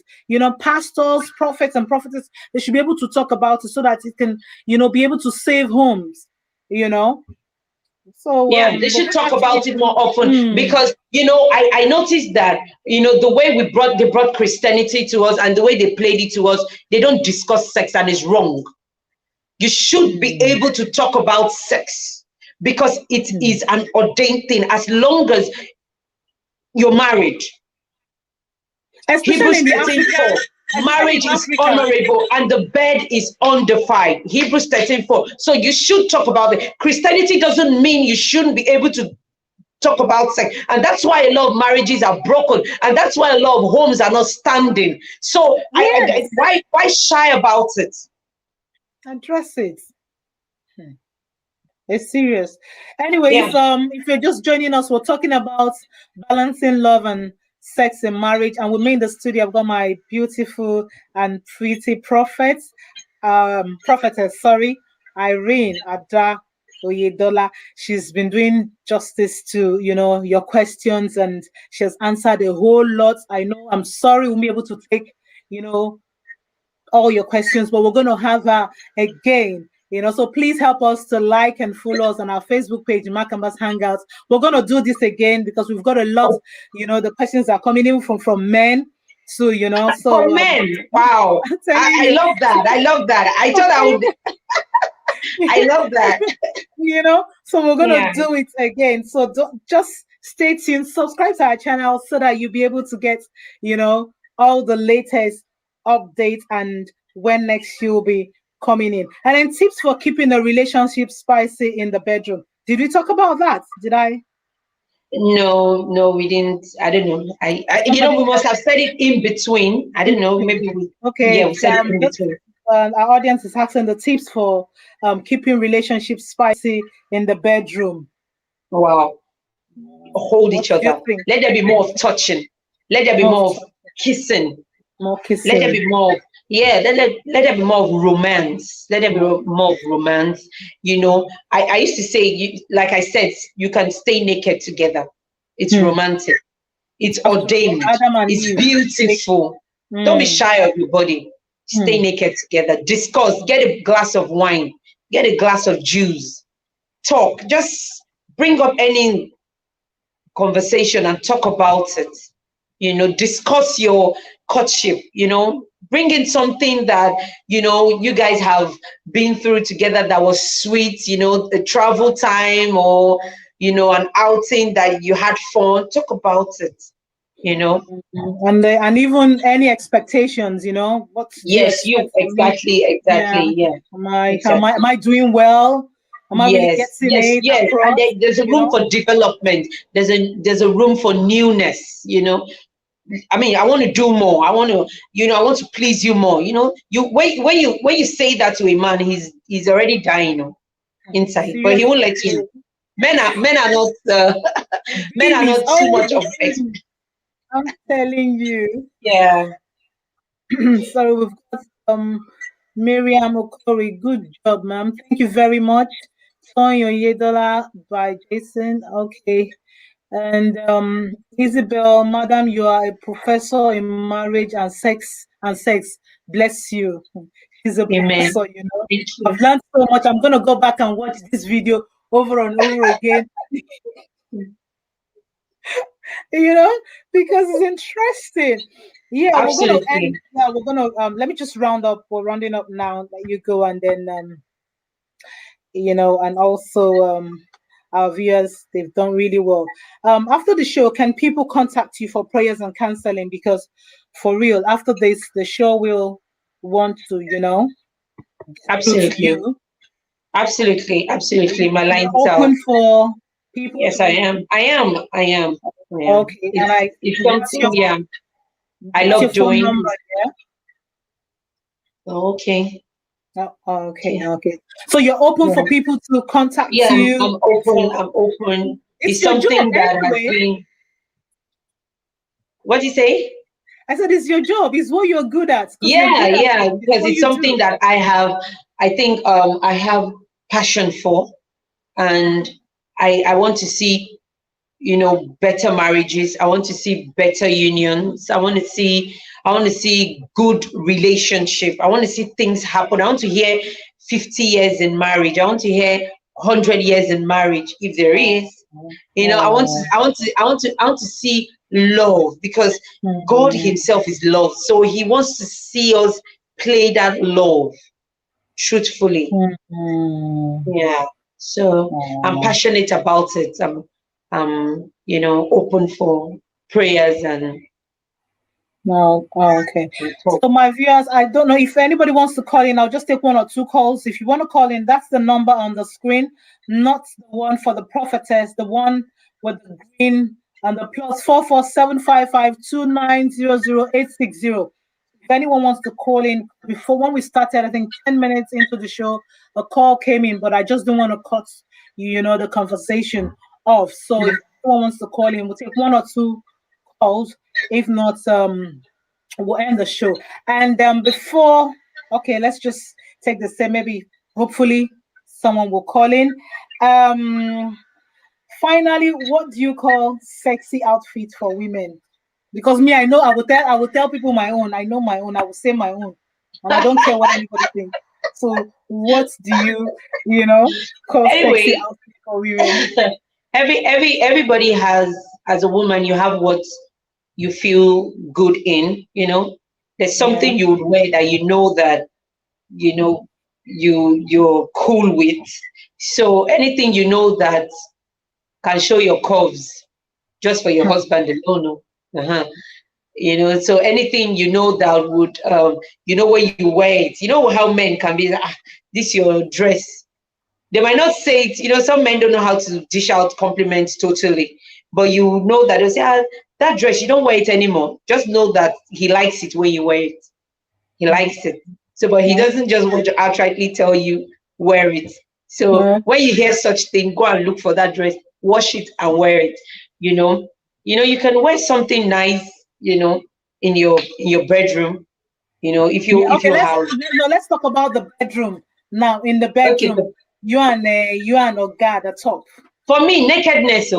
Pastors, prophets, and prophetess, they should be able to talk about it so that it can, be able to save homes, So Yeah, they should talk about it more often, because I noticed that the way they brought Christianity to us, and the way they played it to us, they don't discuss sex, and it's wrong. You should be able to talk about sex, because it is an ordained thing as long as you're married. Especially Hebrews in the 13:4. especially Marriage in is Africa. honorable and the bed is undefiled. Hebrews 13:4. So you should talk about it. Christianity doesn't mean you shouldn't be able to talk about sex, and that's why a lot of marriages are broken, and that's why a lot of homes are not standing. So Yes. why shy about it? Address it. It's serious. Anyways, Yeah. if you're just joining us, we're talking about balancing love and sex in marriage. And with me in the studio, I've got my beautiful and pretty prophetess, Irene Ada Oyetola. She's been doing justice to, your questions, and she has answered a whole lot. I know, I'm sorry, we'll be able to take, all your questions, but we're going to have her again. So please help us to like and follow us on our Facebook page, Makambas Hangouts. We're going to do this again because we've got a lot. The questions are coming in from men too. For So men, wow, I'm telling I you. love that. I love that. I thought I would. I love that. So we're going to Yeah. do it again. So just stay tuned, subscribe to our channel so that you'll be able to get, all the latest updates and when next you'll be coming in. And then tips for keeping a relationship spicy in the bedroom. Did we talk about that? Did I? No, we didn't. I don't know. We must have said it in between. I don't know. Maybe we. Okay. Yeah, we said it in between. Our audience is asking the tips for keeping relationships spicy in the bedroom. Wow. Hold What each do you other. think? Let there be more of touching. Let there be more of kissing. More Let there kissing. be more. Let there be more of romance. Let there be more of romance. I used to say, like I said, you can stay naked together. It's romantic. It's ordained. Adam and It's Eve. beautiful. Don't be shy of your body. Stay naked together. Discuss. Get a glass of wine. Get a glass of juice. Talk. Just bring up any conversation and talk about it. Discuss your courtship. Bring in something that you guys have been through together that was sweet, the travel time, or an outing that you had fun. Talk about it. And even any expectations, what do you Yes, expect from me? exactly, Yeah. yeah. Am I doing well? Am I really Yes, getting it yes. And across? there's a room for development. There's a room for newness. I mean, I want to do more. I want to please you more. When you say that to a man, he's already dying inside, but he won't let you. Men are not men are Babies, not too always much the of same. I'm telling you. yeah. So we've got Miriam Okori. Good job, ma'am. Thank you very much. Toyo Yedola by Jason. Okay. And Isabel, madam, you are a professor in marriage and sex. Bless you. She's a Amen. professor, Thank you. I've learned so much. I'm gonna go back and watch this video over and over again. Because it's interesting. Yeah, Absolutely. we're gonna end. Yeah, we're gonna let me just round up. We're rounding up now. Let you go, and then and also our viewers, they've done really well. After the show, can people contact you for prayers and counseling? Because for real, after this, the show will want to, through to Absolutely. you. Absolutely. My You're lines are, open for people yes, I to. am. I am. I am. Yeah. Okay, and It's what's something, your yeah, I what's your love phone doing. number? Yeah. Okay. Okay, Okay. okay. So you're open for Yeah. people to contact Yeah, you I'm open. for. I'm open. It's It's your job something that has anyway. been, what do you say? I said it's your job. It's what you're good at because you're Yeah, good at yeah, it. It's because what it's you something do. that I think I have passion for, and I want to see, better marriages. I want to see better unions. I want to see good relationship. I want to see things happen. I want to hear 50 years in marriage. I want to hear 100 years in marriage if there is. Oh. I want to see love, because God Mhm. himself is love. So he wants to see us play that love truthfully. Mhm. Yeah. So I'm Oh. passionate about it. Open for prayers No, oh, okay. and talk. So my viewers, I don't know if anybody wants to call in. I'll just take one or two calls. If you want to call in, that's the number on the screen, not the one for the prophetess, the one with the green and the +447552900860. If anyone wants to call in before when we started, I think 10 minutes into the show, a call came in, but I just don't want to cut, the conversation off. So if anyone wants to call in, we'll take one or two calls. If not, we'll end the show. And before, okay, let's just take the same. Maybe, hopefully, someone will call in. Finally, what do you call sexy outfit for women? Because me, I know I will tell people my own. I know my own. I will say my own, and I don't care what anybody thinks. So, what do call sexy Anyway, outfit for women? everybody has, as a woman, you have what you feel good in. There's Yeah. something you would wear that that you know you're cool with. So anything that can show your curves just for your Hmm. husband alone. Uh-huh. So anything that would when you wear it, how men can be, this your dress. They might not say it, some men don't know how to dish out compliments totally, but that they'll say, that dress, you don't wear it anymore. Just know that he likes it when you wear it. He likes it. So, but he Yeah. doesn't just want to outrightly tell you wear it. So Yeah. when you hear such thing, go and look for that dress, wash it and wear it. You know, you can wear something nice, in your bedroom. If you Yeah. if Okay. you Let's have, no. Let's talk about the bedroom now. In the okay, bedroom, you and Oga the top for me, nakedness,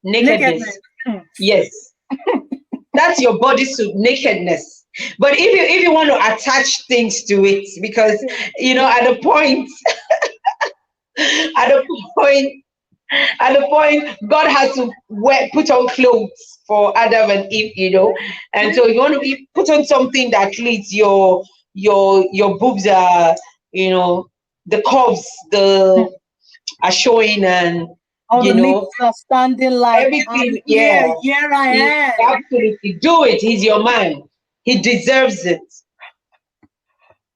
nakedness. nakedness. Hmm. Yes, that's your bodysuit, nakedness. But if you want to attach things to it, because at the point, at the point at the point God had to put on clothes for Adam and Eve, and so you want to put on something that leads your boobs are, the curves the are showing, and All the nipples are standing like I'm everything. here. Yeah, Here I he am. absolutely do it. He's your man. He deserves it.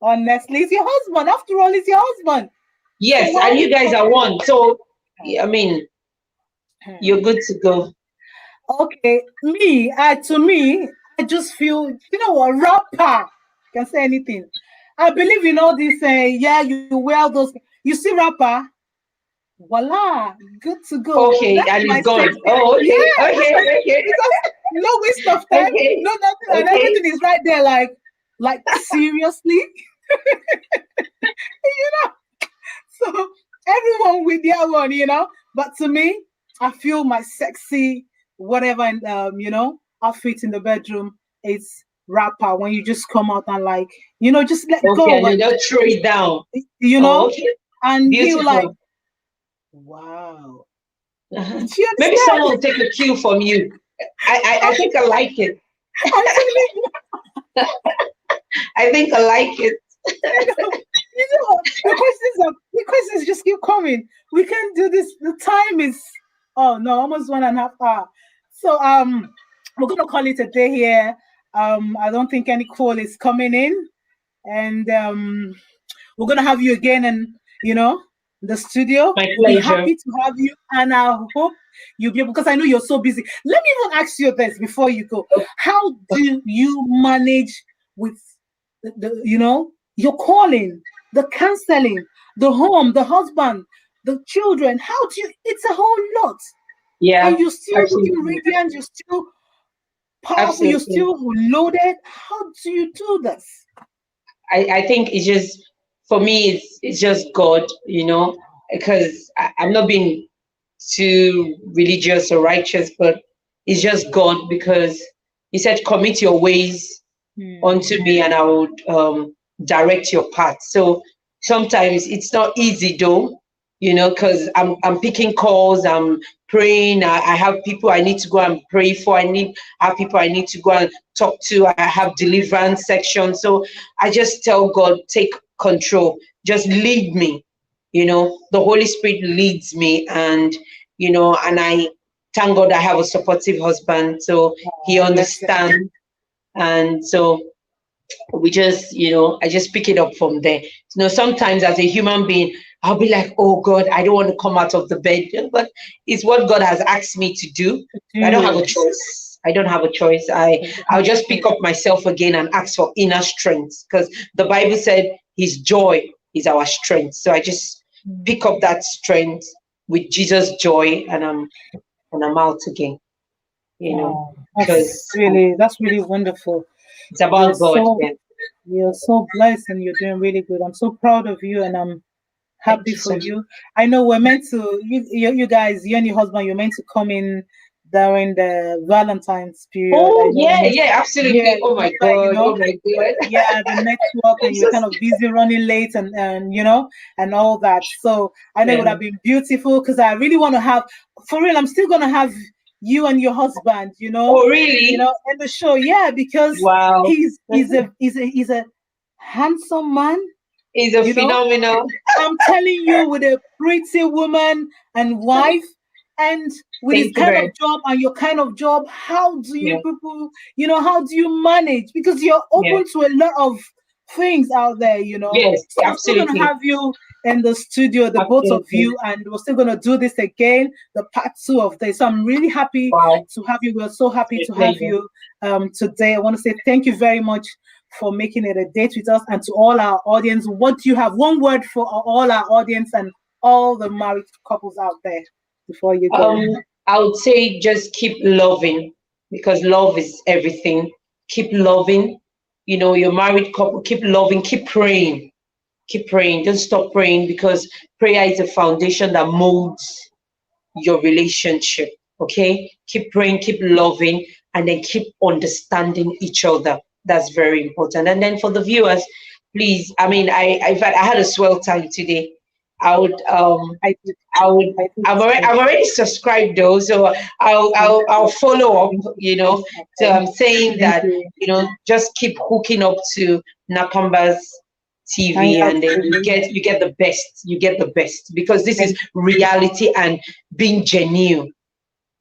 Honestly, it's your husband. After all, it's your husband. So Yes, why and would you guys you? are one. So I mean, you're good to go. Okay, to me, I just feel, what, rapper can say anything. I believe in all this. Yeah, you wear those. You see, rapper, voila, good to go. Okay, That's and my he's gone. sexy. Oh, Yeah, okay, that's okay, my okay, because no waste of time, okay, no nothing, and okay. everything is right there. Like seriously, so everyone with their one. But to me, I feel my sexy whatever outfit in the bedroom. It's rapper when you just come out and just let Okay, go and you and just throw it down. you Oh, know, okay, and he will like, beautiful. wow. Uh-huh. Do you Maybe someone understand? will take a cue from you. I think I like it. I'm telling I think I like it. you, the questions are questions just keep coming. We can't do this. The time is almost 1.5 hours. So we're gonna call it a day here. I don't think any call is coming in, and we're gonna have you again, and the studio. My We'll be pleasure. happy to have you, and I hope you'll be able, because I know you're so busy. Let me even ask you this before you go. How do you manage with your calling, the counseling, the home, the husband, the children? How do you? It's a whole lot. Yeah, And you're still absolutely. looking radiant. You're still powerful. Absolutely. You're still loaded. How do you do this? I think it's just, for me, it's just God, because I'm not being too religious or righteous, but it's just God, because He said, "Commit your ways unto me, and I would direct your path." So sometimes it's not easy, though, because I'm picking calls, I'm praying. I have people I need to go and pray for. I have people I need to go and talk to. I have deliverance section. So I just tell God, take control, just lead me. The Holy Spirit leads me, and I thank God I have a supportive husband, so he understands. And so we just, I just pick it up from there. Sometimes as a human being, I'll be like, oh God, I don't want to come out of the bed, but it's what God has asked me to do. I don't have a choice. I'll just pick up myself again and ask for inner strength, because the Bible said His joy is our strength. So I just pick up that strength with Jesus' joy, and I'm out again. That's really wonderful. It's about God. You're so blessed, and you're doing really good. I'm so proud of you, and I'm happy for you. I know we're meant to, you guys, you and your husband, you're meant to come in during the Valentine's period. Oh, yeah, absolutely. Yeah, oh my God, oh my God. Yeah, the network, and you're kind of busy running late, and and all that. So I know it would have been beautiful, because I really want to have, for real, I'm still going to have you and your husband, Oh, really? in the show. Yeah, because wow, he's a handsome man. He's a phenomenal. I'm telling you, with a pretty woman and wife, and with his kind of job and your kind of job, how do you people, how do you manage? Because you're open to a lot of things out there, Yes, so absolutely. I'm still going to have you in the studio, the both of you, and we're still going to do this again, the part 2 of this. So I'm really happy to have you. We're so happy to have you today. I want to say thank you very much for making it a date with us, and to all our audience. What do you have? One word for all our audience and all the married couples out there before you go? I would say just keep loving, because love is everything. Keep loving. Your married couple, keep loving, keep praying. Keep praying. Don't stop praying, because prayer is a foundation that molds your relationship. Okay? Keep praying, keep loving, and then keep understanding each other. That's very important. And then for the viewers, please, I mean, in fact, I had a swell time today. I'm already subscribed though, so I'll follow up. So I'm saying that, just keep hooking up to Nakamba's TV, and then you get the best. You get the best, because this is reality and being genuine.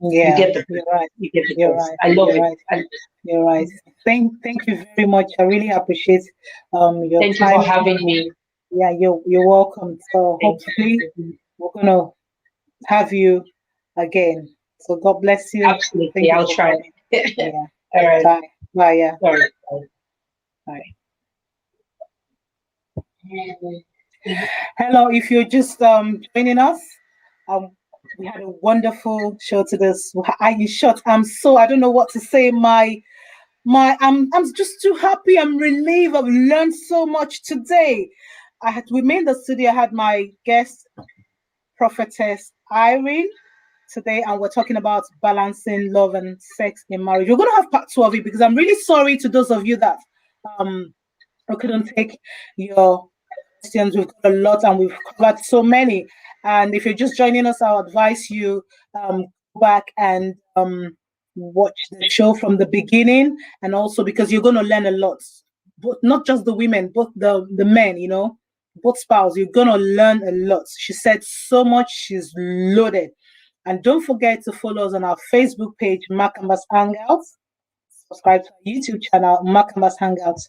Yeah, you get the you're right. You get the You're best. right. I love You're it. Right. You're right. Thank you very much. I really appreciate your Thank time. you for having me. Yeah, you're welcome. So hopefully we're gonna have you again. So God bless you. Absolutely, I'll try. Yeah. All right. Bye. Bye. Yeah. All right. Bye. Hello, if you're just joining us, we had a wonderful show today. In short, I don't know what to say. I'm just too happy. I'm relieved. I've learned so much today. We made the studio. I had my guest, Prophetess Irene, today, and we're talking about balancing love and sex in marriage. We're gonna have part 2 of it, because I'm really sorry to those of you that I couldn't take your questions. We've got a lot, and we've covered so many. And if you're just joining us, I'll advise you go back and watch the show from the beginning, and also because you're going to learn a lot, but not just the women, but the men. both spouse, you're gonna learn a lot. She said so much, she's loaded. And don't forget to follow us on our Facebook page, Makambas Hangouts. Subscribe to our YouTube channel, Makambas Hangouts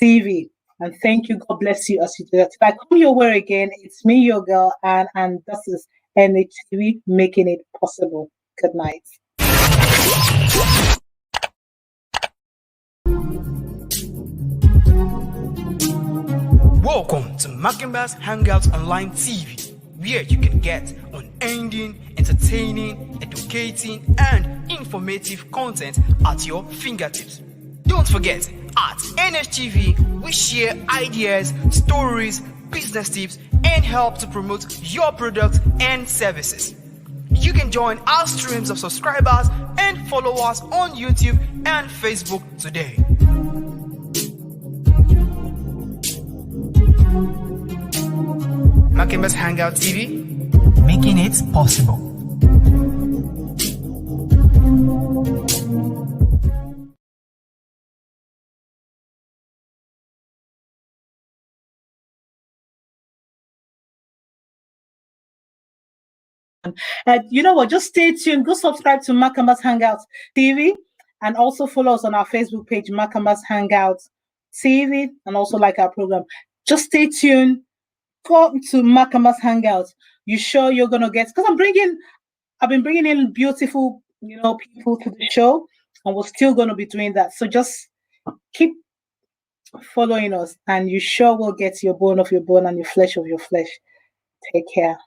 TV. And thank you. God bless you as you do that. If I come your way again, it's me, your girl, and this is NHTV making it possible. Good night. Welcome to Makambas Hangouts Online TV, where you can get unending, entertaining, educating, and informative content at your fingertips. Don't forget, at NHTV, we share ideas, stories, business tips, and help to promote your products and services. You can join our streams of subscribers and follow us on YouTube and Facebook today. Makambas Hangout TV, making it possible. You know what? Just stay tuned. Go subscribe to Makambas Hangouts TV and also follow us on our Facebook page, Makambas Hangouts TV, and also like our program. Just stay tuned. Come to Makambas Hangouts. You sure you're gonna get? Because I've been bringing in beautiful, people to the show, and we're still gonna be doing that. So just keep following us, and you sure will get your bone of your bone and your flesh of your flesh. Take care.